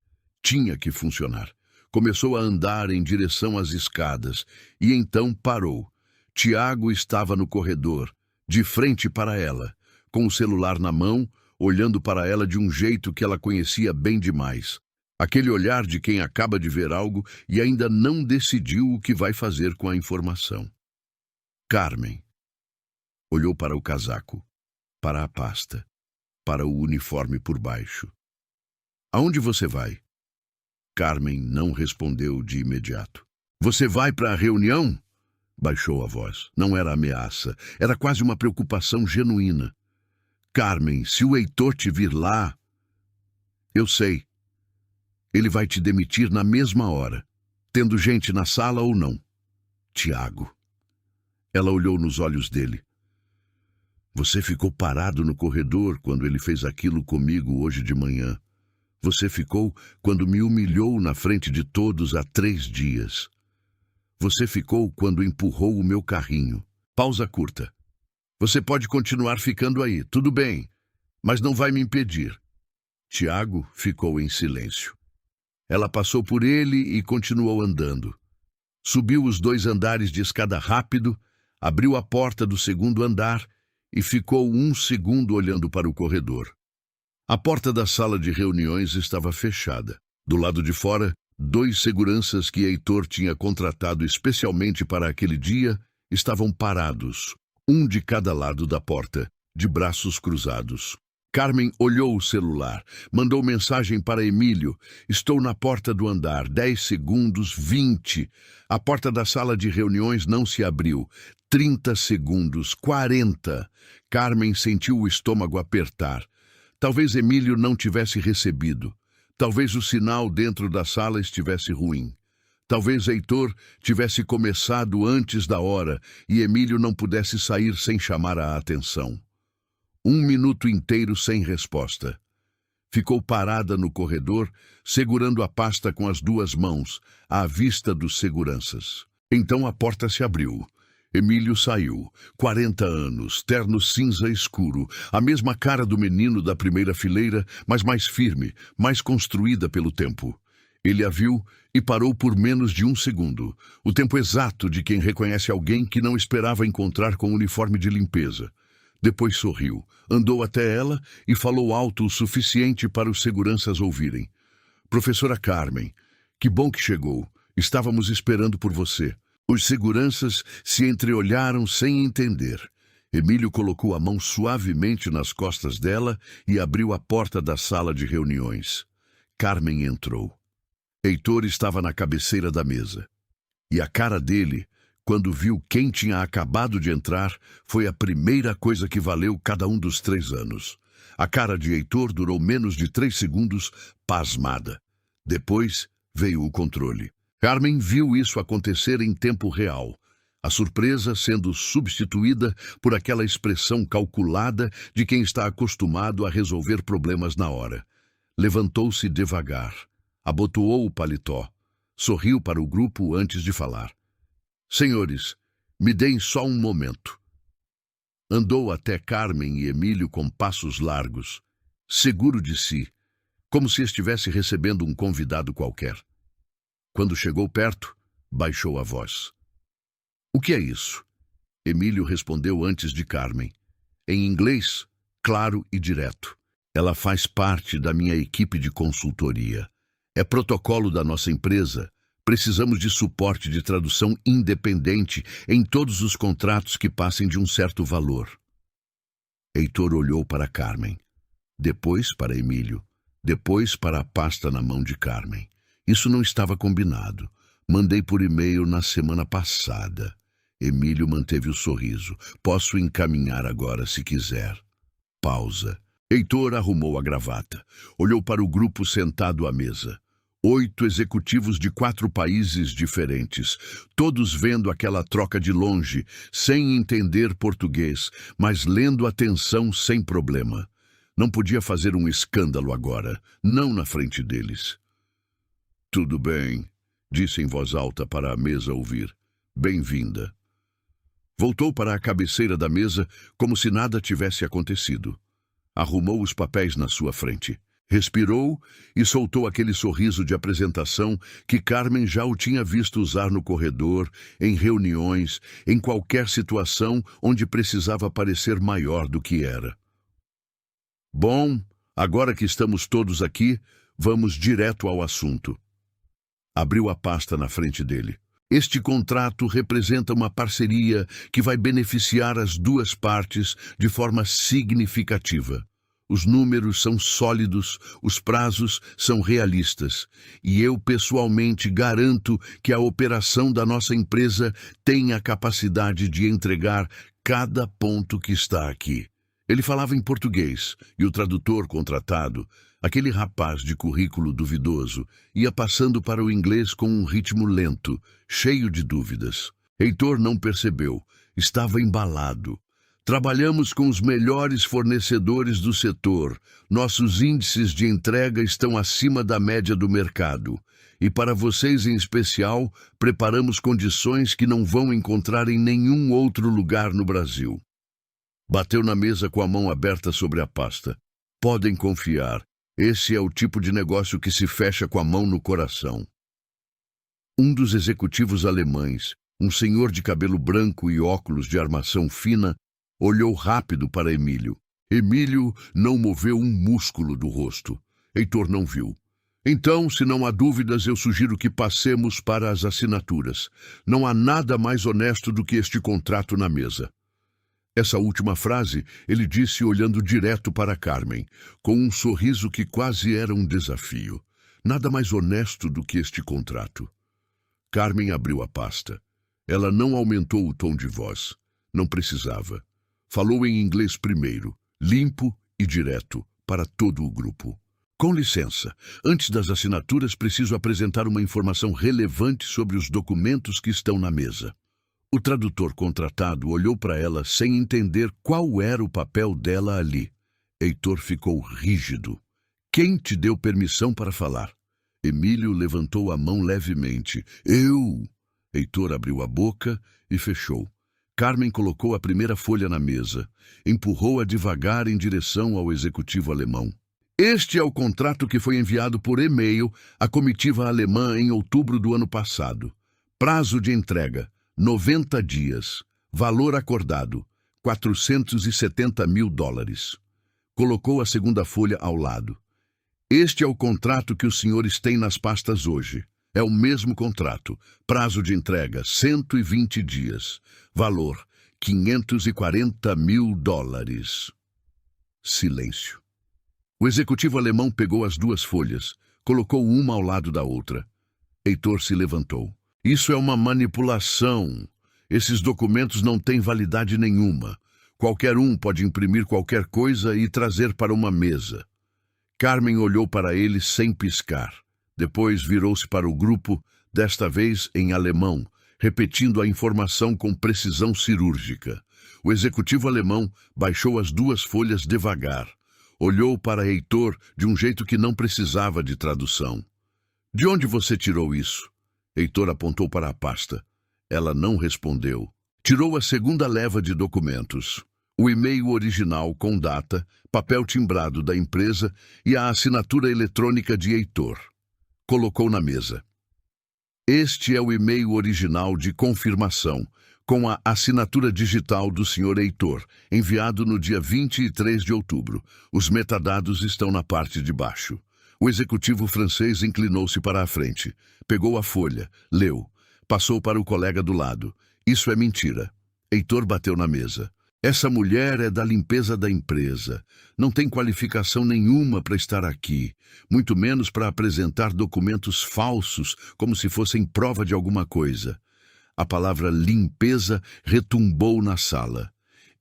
Tinha que funcionar. Começou a andar em direção às escadas e então parou. Tiago estava no corredor, de frente para ela, com o celular na mão, olhando para ela de um jeito que ela conhecia bem demais. Aquele olhar de quem acaba de ver algo e ainda não decidiu o que vai fazer com a informação. Carmen olhou para o casaco, para a pasta, para o uniforme por baixo. Aonde você vai? Carmen não respondeu de imediato. Você vai para a reunião? Baixou a voz. Não era ameaça, era quase uma preocupação genuína. Carmen, se o Heitor te vir lá... Eu sei. Ele vai te demitir na mesma hora, tendo gente na sala ou não. Tiago. Ela olhou nos olhos dele. Você ficou parado no corredor quando ele fez aquilo comigo hoje de manhã. Você ficou quando me humilhou na frente de todos há 3 dias. Você ficou quando empurrou o meu carrinho. Pausa curta. Você pode continuar ficando aí, tudo bem, mas não vai me impedir. Tiago ficou em silêncio. Ela passou por ele e continuou andando. Subiu os 2 andares de escada rápido, abriu a porta do 2º andar e ficou 1 segundo olhando para o corredor. A porta da sala de reuniões estava fechada. Do lado de fora, 2 seguranças que Heitor tinha contratado especialmente para aquele dia estavam parados, um de cada lado da porta, de braços cruzados. Carmen olhou o celular, mandou mensagem para Emílio. Estou na porta do andar. 10 segundos, 20. A porta da sala de reuniões não se abriu. 30 segundos, 40. Carmen sentiu o estômago apertar. Talvez Emílio não tivesse recebido. Talvez o sinal dentro da sala estivesse ruim. Talvez Heitor tivesse começado antes da hora e Emílio não pudesse sair sem chamar a atenção. 1 minuto inteiro sem resposta. Ficou parada no corredor, segurando a pasta com as 2 mãos, à vista dos seguranças. Então a porta se abriu. Emílio saiu. 40 anos, terno cinza escuro, a mesma cara do menino da primeira fileira, mas mais firme, mais construída pelo tempo. Ele a viu e parou por menos de 1 segundo, o tempo exato de quem reconhece alguém que não esperava encontrar com uniforme de limpeza. Depois sorriu, andou até ela e falou alto o suficiente para os seguranças ouvirem. Professora Carmen, que bom que chegou. Estávamos esperando por você. Os seguranças se entreolharam sem entender. Emílio colocou a mão suavemente nas costas dela e abriu a porta da sala de reuniões. Carmen entrou. Heitor estava na cabeceira da mesa. E a cara dele, quando viu quem tinha acabado de entrar, foi a primeira coisa que valeu cada um dos 3 anos. A cara de Heitor durou menos de 3 segundos, pasmada. Depois veio o controle. Carmen viu isso acontecer em tempo real. A surpresa sendo substituída por aquela expressão calculada de quem está acostumado a resolver problemas na hora. Levantou-se devagar, abotoou o paletó, sorriu para o grupo antes de falar. Senhores, me deem só um momento. Andou até Carmen e Emílio com passos largos, seguro de si, como se estivesse recebendo um convidado qualquer. Quando chegou perto, baixou a voz. O que é isso? Emílio respondeu antes de Carmen. Em inglês, claro e direto. Ela faz parte da minha equipe de consultoria. É protocolo da nossa empresa. Precisamos de suporte de tradução independente em todos os contratos que passem de um certo valor. Heitor olhou para Carmen, depois para Emílio, depois para a pasta na mão de Carmen. Isso não estava combinado. Mandei por e-mail na semana passada. Emílio manteve o sorriso. Posso encaminhar agora se quiser. Pausa. Heitor arrumou a gravata. Olhou para o grupo sentado à mesa. 8 executivos de 4 países diferentes, todos vendo aquela troca de longe, sem entender português, mas lendo a tensão sem problema. Não podia fazer um escândalo agora, não na frente deles. Tudo bem, disse em voz alta para a mesa ouvir. Bem-vinda. Voltou para a cabeceira da mesa como se nada tivesse acontecido. Arrumou os papéis na sua frente. Respirou e soltou aquele sorriso de apresentação que Carmen já o tinha visto usar no corredor, em reuniões, em qualquer situação onde precisava parecer maior do que era. Bom, agora que estamos todos aqui, vamos direto ao assunto. Abriu a pasta na frente dele. Este contrato representa uma parceria que vai beneficiar as 2 partes de forma significativa. Os números são sólidos, os prazos são realistas, e eu pessoalmente garanto que a operação da nossa empresa tem a capacidade de entregar cada ponto que está aqui. Ele falava em português, e o tradutor contratado, aquele rapaz de currículo duvidoso, ia passando para o inglês com um ritmo lento, cheio de dúvidas. Heitor não percebeu, estava embalado. Trabalhamos com os melhores fornecedores do setor. Nossos índices de entrega estão acima da média do mercado. E para vocês em especial, preparamos condições que não vão encontrar em nenhum outro lugar no Brasil. Bateu na mesa com a mão aberta sobre a pasta. Podem confiar. Esse é o tipo de negócio que se fecha com a mão no coração. Um dos executivos alemães, um senhor de cabelo branco e óculos de armação fina, olhou rápido para Emílio. Emílio não moveu um músculo do rosto. Heitor não viu. Então, se não há dúvidas, eu sugiro que passemos para as assinaturas. Não há nada mais honesto do que este contrato na mesa. Essa última frase ele disse olhando direto para Carmen, com um sorriso que quase era um desafio. Nada mais honesto do que este contrato. Carmen abriu a pasta. Ela não aumentou o tom de voz. Não precisava. Falou em inglês primeiro, limpo e direto, para todo o grupo. Com licença, antes das assinaturas preciso apresentar uma informação relevante sobre os documentos que estão na mesa. O tradutor contratado olhou para ela sem entender qual era o papel dela ali. Heitor ficou rígido. Quem te deu permissão para falar? Emílio levantou a mão levemente. Eu! Heitor abriu a boca e fechou. Carmen colocou a primeira folha na mesa. Empurrou-a devagar em direção ao executivo alemão. Este é o contrato que foi enviado por e-mail à comitiva alemã em outubro do ano passado. Prazo de entrega, 90 dias. Valor acordado, $470 mil. Colocou a segunda folha ao lado. Este é o contrato que os senhores têm nas pastas hoje. É o mesmo contrato. Prazo de entrega, 120 dias. Valor, $540 mil. Silêncio. O executivo alemão pegou as duas folhas, colocou uma ao lado da outra. Heitor se levantou. Isso é uma manipulação. Esses documentos não têm validade nenhuma. Qualquer um pode imprimir qualquer coisa e trazer para uma mesa. Carmen olhou para ele sem piscar. Depois virou-se para o grupo, desta vez em alemão, repetindo a informação com precisão cirúrgica. O executivo alemão baixou as duas folhas devagar. Olhou para Heitor de um jeito que não precisava de tradução. De onde você tirou isso? Heitor apontou para a pasta. Ela não respondeu. Tirou a segunda leva de documentos. O e-mail original com data, papel timbrado da empresa e a assinatura eletrônica de Heitor. Colocou na mesa. Este é o e-mail original de confirmação, com a assinatura digital do Sr. Heitor, enviado no dia 23 de outubro. Os metadados estão na parte de baixo. O executivo francês inclinou-se para a frente, pegou a folha, leu, passou para o colega do lado. Isso é mentira. Heitor bateu na mesa. Essa mulher é da limpeza da empresa. Não tem qualificação nenhuma para estar aqui, muito menos para apresentar documentos falsos como se fossem prova de alguma coisa. A palavra limpeza retumbou na sala.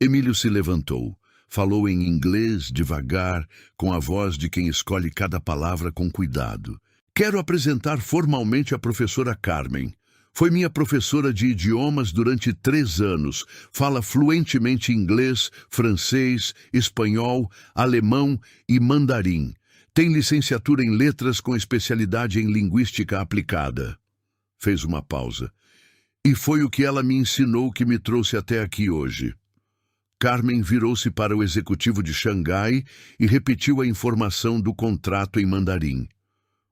Emílio se levantou. Falou em inglês, devagar, com a voz de quem escolhe cada palavra com cuidado. Quero apresentar formalmente a professora Carmen. Foi minha professora de idiomas durante 3 anos. Fala fluentemente inglês, francês, espanhol, alemão e mandarim. Tem licenciatura em letras com especialidade em linguística aplicada. Fez uma pausa. E foi o que ela me ensinou que me trouxe até aqui hoje. Carmen virou-se para o executivo de Xangai e repetiu a informação do contrato em mandarim.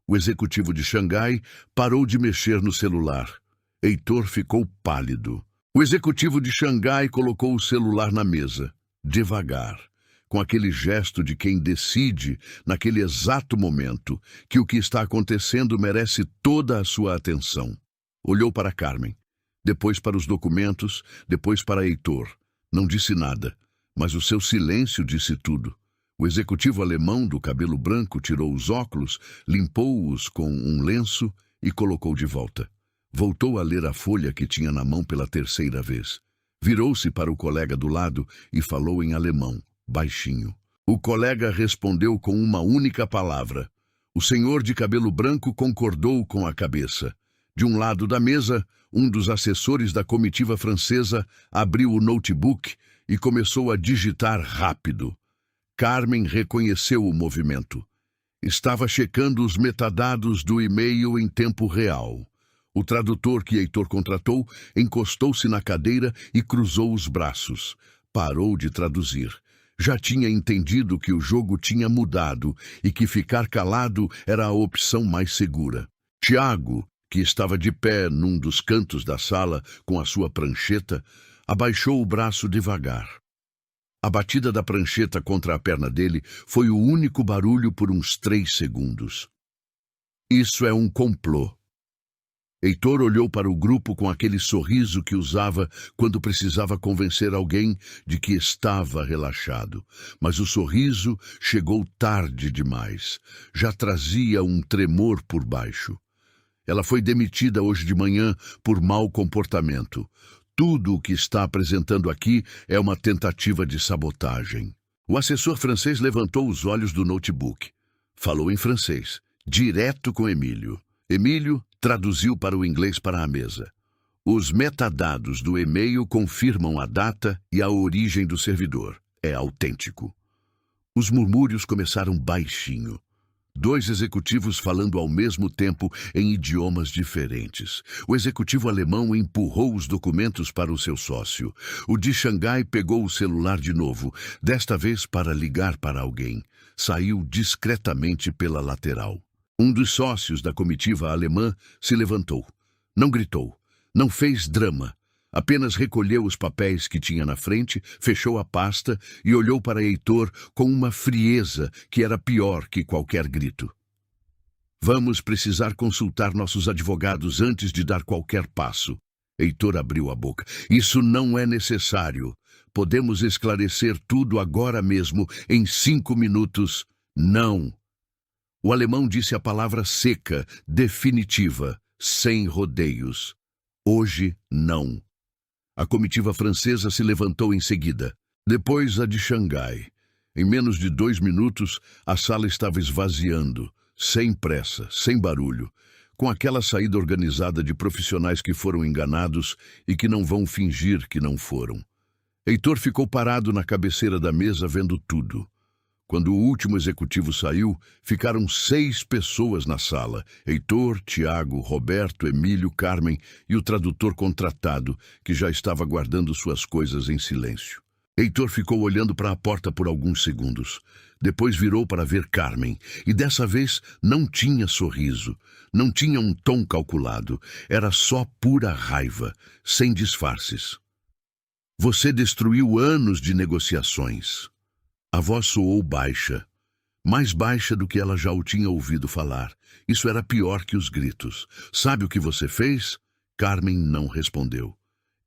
O executivo de Xangai parou de mexer no celular. Heitor ficou pálido. O executivo de Xangai colocou o celular na mesa, devagar, com aquele gesto de quem decide, naquele exato momento, que o que está acontecendo merece toda a sua atenção. Olhou para Carmen, depois para os documentos, depois para Heitor. Não disse nada, mas o seu silêncio disse tudo. O executivo alemão do cabelo branco tirou os óculos, limpou-os com um lenço e colocou de volta. Voltou a ler a folha que tinha na mão pela 3ª vez. Virou-se para o colega do lado e falou em alemão, baixinho. O colega respondeu com uma única palavra. O senhor de cabelo branco concordou com a cabeça. De um lado da mesa, um dos assessores da comitiva francesa abriu o notebook e começou a digitar rápido. Carmen reconheceu o movimento. Estava checando os metadados do e-mail em tempo real. O tradutor que Heitor contratou encostou-se na cadeira e cruzou os braços. Parou de traduzir. Já tinha entendido que o jogo tinha mudado e que ficar calado era a opção mais segura. Tiago, que estava de pé num dos cantos da sala com a sua prancheta, abaixou o braço devagar. A batida da prancheta contra a perna dele foi o único barulho por uns 3 segundos. Isso é um complô. Heitor olhou para o grupo com aquele sorriso que usava quando precisava convencer alguém de que estava relaxado. Mas o sorriso chegou tarde demais. Já trazia um tremor por baixo. Ela foi demitida hoje de manhã por mau comportamento. Tudo o que está apresentando aqui é uma tentativa de sabotagem. O assessor francês levantou os olhos do notebook. Falou em francês, direto com Emílio. Emílio traduziu para o inglês para a mesa. Os metadados do e-mail confirmam a data e a origem do servidor. É autêntico. Os murmúrios começaram baixinho. 2 executivos falando ao mesmo tempo em idiomas diferentes. O executivo alemão empurrou os documentos para o seu sócio. O de Xangai pegou o celular de novo, desta vez para ligar para alguém. Saiu discretamente pela lateral. Um dos sócios da comitiva alemã se levantou. Não gritou, não fez drama. Apenas recolheu os papéis que tinha na frente, fechou a pasta e olhou para Heitor com uma frieza que era pior que qualquer grito. Vamos precisar consultar nossos advogados antes de dar qualquer passo. Heitor abriu a boca. Isso não é necessário. Podemos esclarecer tudo agora mesmo, em 5 minutos. Não. O alemão disse a palavra seca, definitiva, sem rodeios. Hoje, não. A comitiva francesa se levantou em seguida. Depois a de Xangai. Em menos de 2 minutos, a sala estava esvaziando, sem pressa, sem barulho, com aquela saída organizada de profissionais que foram enganados e que não vão fingir que não foram. Heitor ficou parado na cabeceira da mesa vendo tudo. Quando o último executivo saiu, ficaram 6 pessoas na sala. Heitor, Tiago, Roberto, Emílio, Carmen e o tradutor contratado, que já estava guardando suas coisas em silêncio. Heitor ficou olhando para a porta por alguns segundos. Depois virou para ver Carmen, e dessa vez não tinha sorriso, não tinha um tom calculado, era só pura raiva, sem disfarces. Você destruiu anos de negociações. A voz soou baixa, mais baixa do que ela já o tinha ouvido falar. Isso era pior que os gritos. Sabe o que você fez? Carmen não respondeu.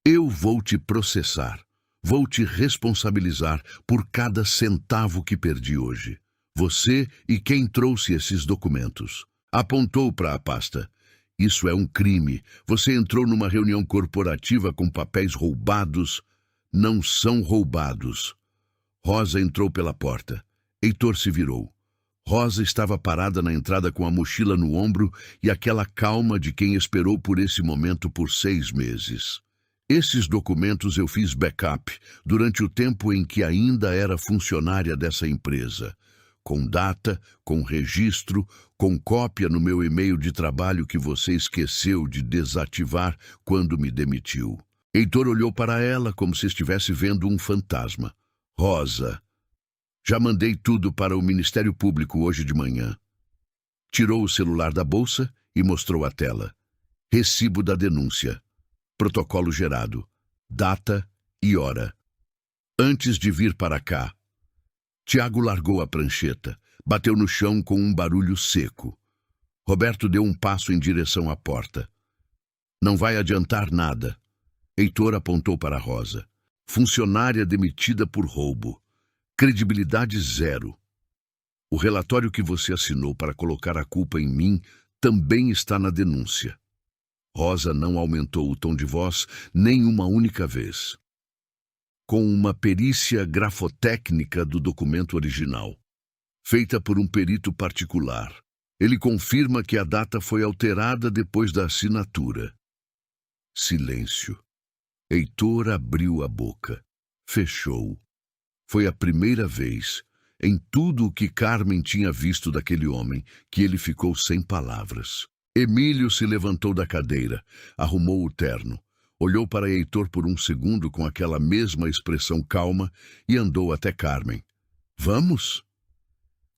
Eu vou te processar. Vou te responsabilizar por cada centavo que perdi hoje. Você e quem trouxe esses documentos. Apontou para a pasta. Isso é um crime. Você entrou numa reunião corporativa com papéis roubados. Não são roubados. Rosa entrou pela porta. Heitor se virou. Rosa estava parada na entrada com a mochila no ombro e aquela calma de quem esperou por esse momento por 6 meses. Esses documentos eu fiz backup durante o tempo em que ainda era funcionária dessa empresa. Com data, com registro, com cópia no meu e-mail de trabalho que você esqueceu de desativar quando me demitiu. Heitor olhou para ela como se estivesse vendo um fantasma. Rosa, já mandei tudo para o Ministério Público hoje de manhã. Tirou o celular da bolsa e mostrou a tela. Recibo da denúncia. Protocolo gerado. Data e hora. Antes de vir para cá. Tiago largou a prancheta. Bateu no chão com um barulho seco. Roberto deu um passo em direção à porta. Não vai adiantar nada. Heitor apontou para Rosa. Funcionária demitida por roubo. Credibilidade 0. O relatório que você assinou para colocar a culpa em mim também está na denúncia. Rosa não aumentou o tom de voz nem uma única vez. Com uma perícia grafotécnica do documento original, feita por um perito particular, ele confirma que a data foi alterada depois da assinatura. Silêncio. Heitor abriu a boca. Fechou. Foi a primeira vez, em tudo o que Carmen tinha visto daquele homem, que ele ficou sem palavras. Emílio se levantou da cadeira, arrumou o terno, olhou para Heitor por um segundo com aquela mesma expressão calma e andou até Carmen. Vamos?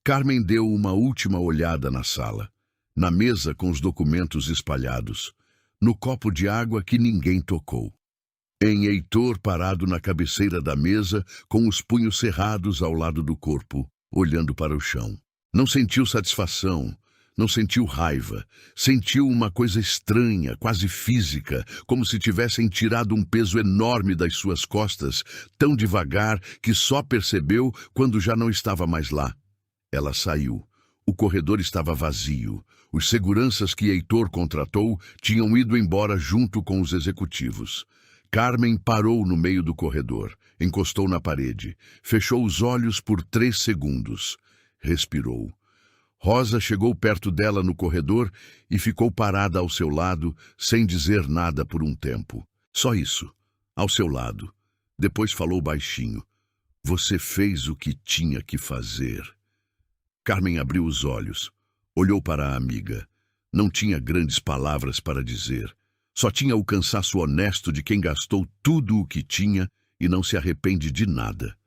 Carmen deu uma última olhada na sala, na mesa com os documentos espalhados, no copo de água que ninguém tocou. Em Heitor parado na cabeceira da mesa, com os punhos cerrados ao lado do corpo, olhando para o chão. Não sentiu satisfação, Não sentiu raiva. Sentiu uma coisa estranha, quase física, como se tivessem tirado um peso enorme das suas costas, tão devagar que só percebeu quando já não estava mais lá. Ela saiu. O corredor estava vazio. Os seguranças que Heitor contratou tinham ido embora junto com os executivos. Carmen parou no meio do corredor, encostou na parede, fechou os olhos por 3 segundos. Respirou. Rosa chegou perto dela no corredor e ficou parada ao seu lado, sem dizer nada por um tempo. Só isso, ao seu lado. Depois falou baixinho. Você fez o que tinha que fazer. Carmen abriu os olhos. Olhou para a amiga. Não tinha grandes palavras para dizer. Só tinha o cansaço honesto de quem gastou tudo o que tinha e não se arrepende de nada.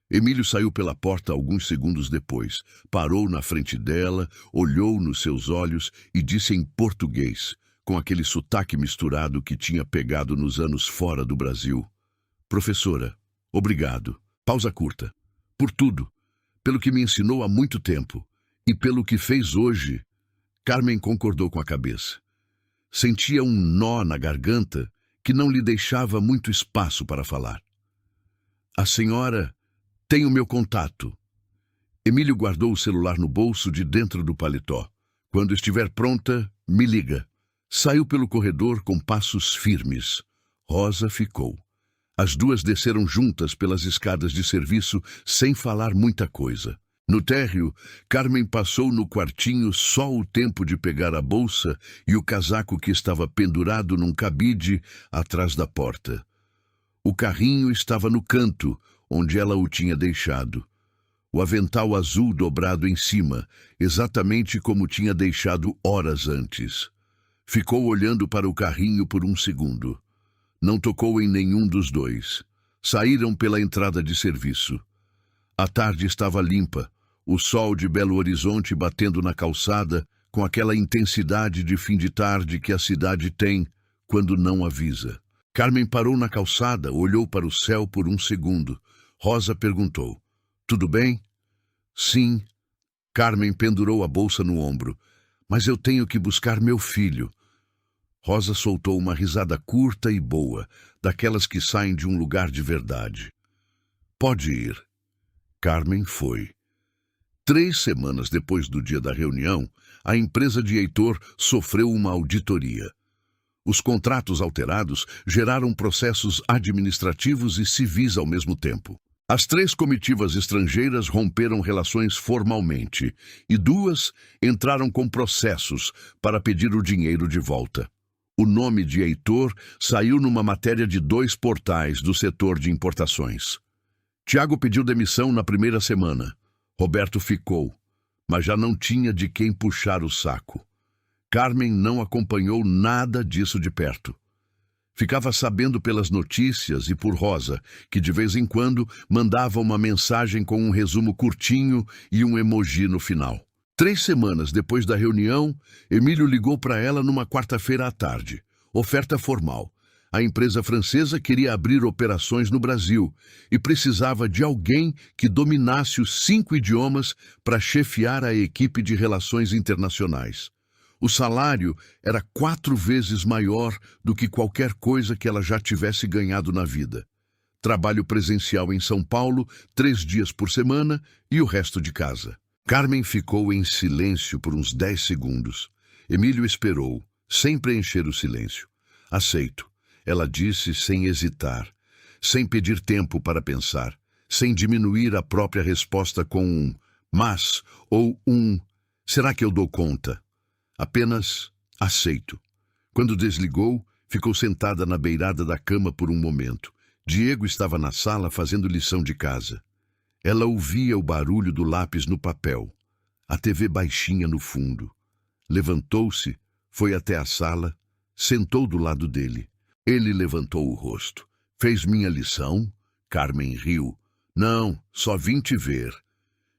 Emílio saiu pela porta alguns segundos depois, parou na frente dela, olhou nos seus olhos e disse em português, com aquele sotaque misturado que tinha pegado nos anos fora do Brasil: Professora, obrigado. Pausa curta. Por tudo. Pelo que me ensinou há muito tempo. E pelo que fez hoje. Carmen concordou com a cabeça. Sentia um nó na garganta que não lhe deixava muito espaço para falar. A senhora tem o meu contato. Emílio guardou o celular no bolso de dentro do paletó. Quando estiver pronta, me liga. Saiu pelo corredor com passos firmes. Rosa ficou. As duas desceram juntas pelas escadas de serviço sem falar muita coisa. No térreo, Carmen passou no quartinho só o tempo de pegar a bolsa e o casaco que estava pendurado num cabide atrás da porta. O carrinho estava no canto, onde ela o tinha deixado. O avental azul dobrado em cima, exatamente como tinha deixado horas antes. Ficou olhando para o carrinho por um segundo. Não tocou em nenhum dos dois. Saíram pela entrada de serviço. A tarde estava limpa, o sol de Belo Horizonte batendo na calçada com aquela intensidade de fim de tarde que a cidade tem quando não avisa. Carmen parou na calçada, olhou para o céu por um segundo. Rosa perguntou: Tudo bem? Sim. Carmen pendurou a bolsa no ombro. Mas eu tenho que buscar meu filho. Rosa soltou uma risada curta e boa, daquelas que saem de um lugar de verdade. Pode ir. Carmen foi. 3 semanas depois do dia da reunião, a empresa de Heitor sofreu uma auditoria. Os contratos alterados geraram processos administrativos e civis ao mesmo tempo. As 3 comitivas estrangeiras romperam relações formalmente e 2 entraram com processos para pedir o dinheiro de volta. O nome de Heitor saiu numa matéria de 2 portais do setor de importações. Tiago pediu demissão na primeira semana. Roberto ficou, mas já não tinha de quem puxar o saco. Carmen não acompanhou nada disso de perto. Ficava sabendo pelas notícias e por Rosa, que de vez em quando mandava uma mensagem com um resumo curtinho e um emoji no final. 3 semanas depois da reunião, Emílio ligou para ela numa quarta-feira à tarde. Oferta formal. A empresa francesa queria abrir operações no Brasil e precisava de alguém que dominasse os 5 idiomas para chefiar a equipe de relações internacionais. O salário era 4 vezes maior do que qualquer coisa que ela já tivesse ganhado na vida. Trabalho presencial em São Paulo, 3 dias por semana e o resto de casa. Carmen ficou em silêncio por uns 10 segundos. Emílio esperou, sem preencher o silêncio. Aceito. Ela disse sem hesitar, sem pedir tempo para pensar, sem diminuir a própria resposta com um mas ou um será que eu dou conta? Apenas aceito. Quando desligou, ficou sentada na beirada da cama por um momento. Diego estava na sala fazendo lição de casa. Ela ouvia o barulho do lápis no papel, a TV baixinha no fundo. Levantou-se, foi até a sala, sentou do lado dele. Ele levantou o rosto. Fez minha lição? Carmen riu. Não, só vim te ver.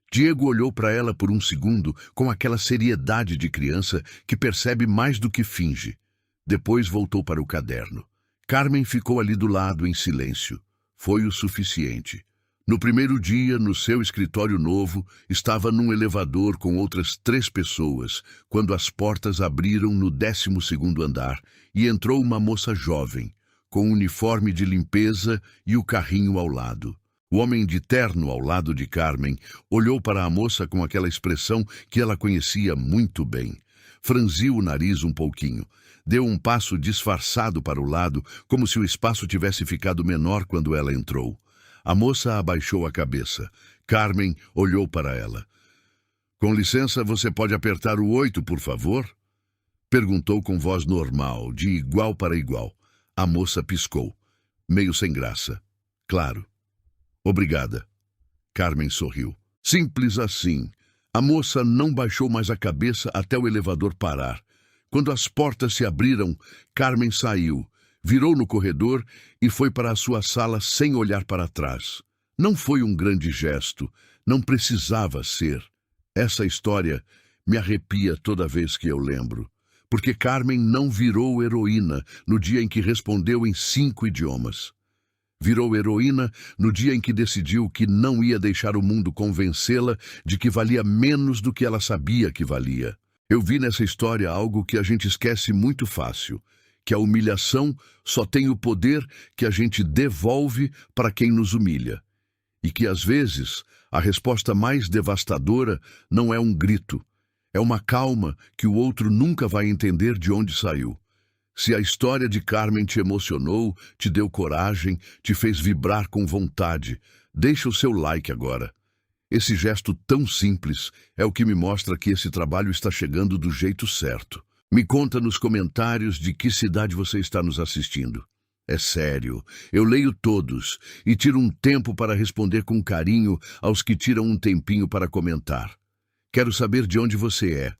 Diego olhou para ela por um segundo com aquela seriedade de criança que percebe mais do que finge. Depois voltou para o caderno. Carmen ficou ali do lado em silêncio. Foi o suficiente. No primeiro dia, no seu escritório novo, estava num elevador com outras 3 pessoas, quando as portas abriram no 12º andar e entrou uma moça jovem, com um uniforme de limpeza e o carrinho ao lado. O homem de terno ao lado de Carmen olhou para a moça com aquela expressão que ela conhecia muito bem. Franziu o nariz um pouquinho, deu um passo disfarçado para o lado, como se o espaço tivesse ficado menor quando ela entrou. A moça abaixou a cabeça. Carmen olhou para ela. "Com licença, você pode apertar o 8, por favor?" Perguntou com voz normal, de igual para igual. A moça piscou, meio sem graça. "Claro." "Obrigada." Carmen sorriu. Simples assim. A moça não baixou mais a cabeça até o elevador parar. Quando as portas se abriram, Carmen saiu, virou no corredor e foi para a sua sala sem olhar para trás. Não foi um grande gesto, não precisava ser. Essa história me arrepia toda vez que eu lembro, porque Carmen não virou heroína no dia em que respondeu em 5 idiomas. Virou heroína no dia em que decidiu que não ia deixar o mundo convencê-la de que valia menos do que ela sabia que valia. Eu vi nessa história algo que a gente esquece muito fácil, que a humilhação só tem o poder que a gente devolve para quem nos humilha. E que, às vezes, a resposta mais devastadora não é um grito, é uma calma que o outro nunca vai entender de onde saiu. Se a história de Carmen te emocionou, te deu coragem, te fez vibrar com vontade, deixa o seu like agora. Esse gesto tão simples é o que me mostra que esse trabalho está chegando do jeito certo. Me conta nos comentários de que cidade você está nos assistindo. É sério, eu leio todos e tiro um tempo para responder com carinho aos que tiram um tempinho para comentar. Quero saber de onde você é.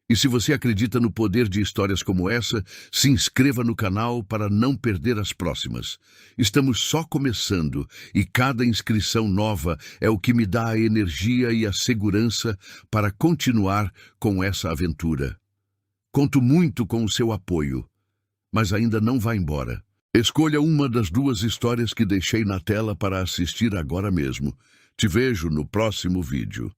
E se você acredita no poder de histórias como essa, se inscreva no canal para não perder as próximas. Estamos só começando e cada inscrição nova é o que me dá a energia e a segurança para continuar com essa aventura. Conto muito com o seu apoio, mas ainda não vá embora. Escolha uma das 2 histórias que deixei na tela para assistir agora mesmo. Te vejo no próximo vídeo.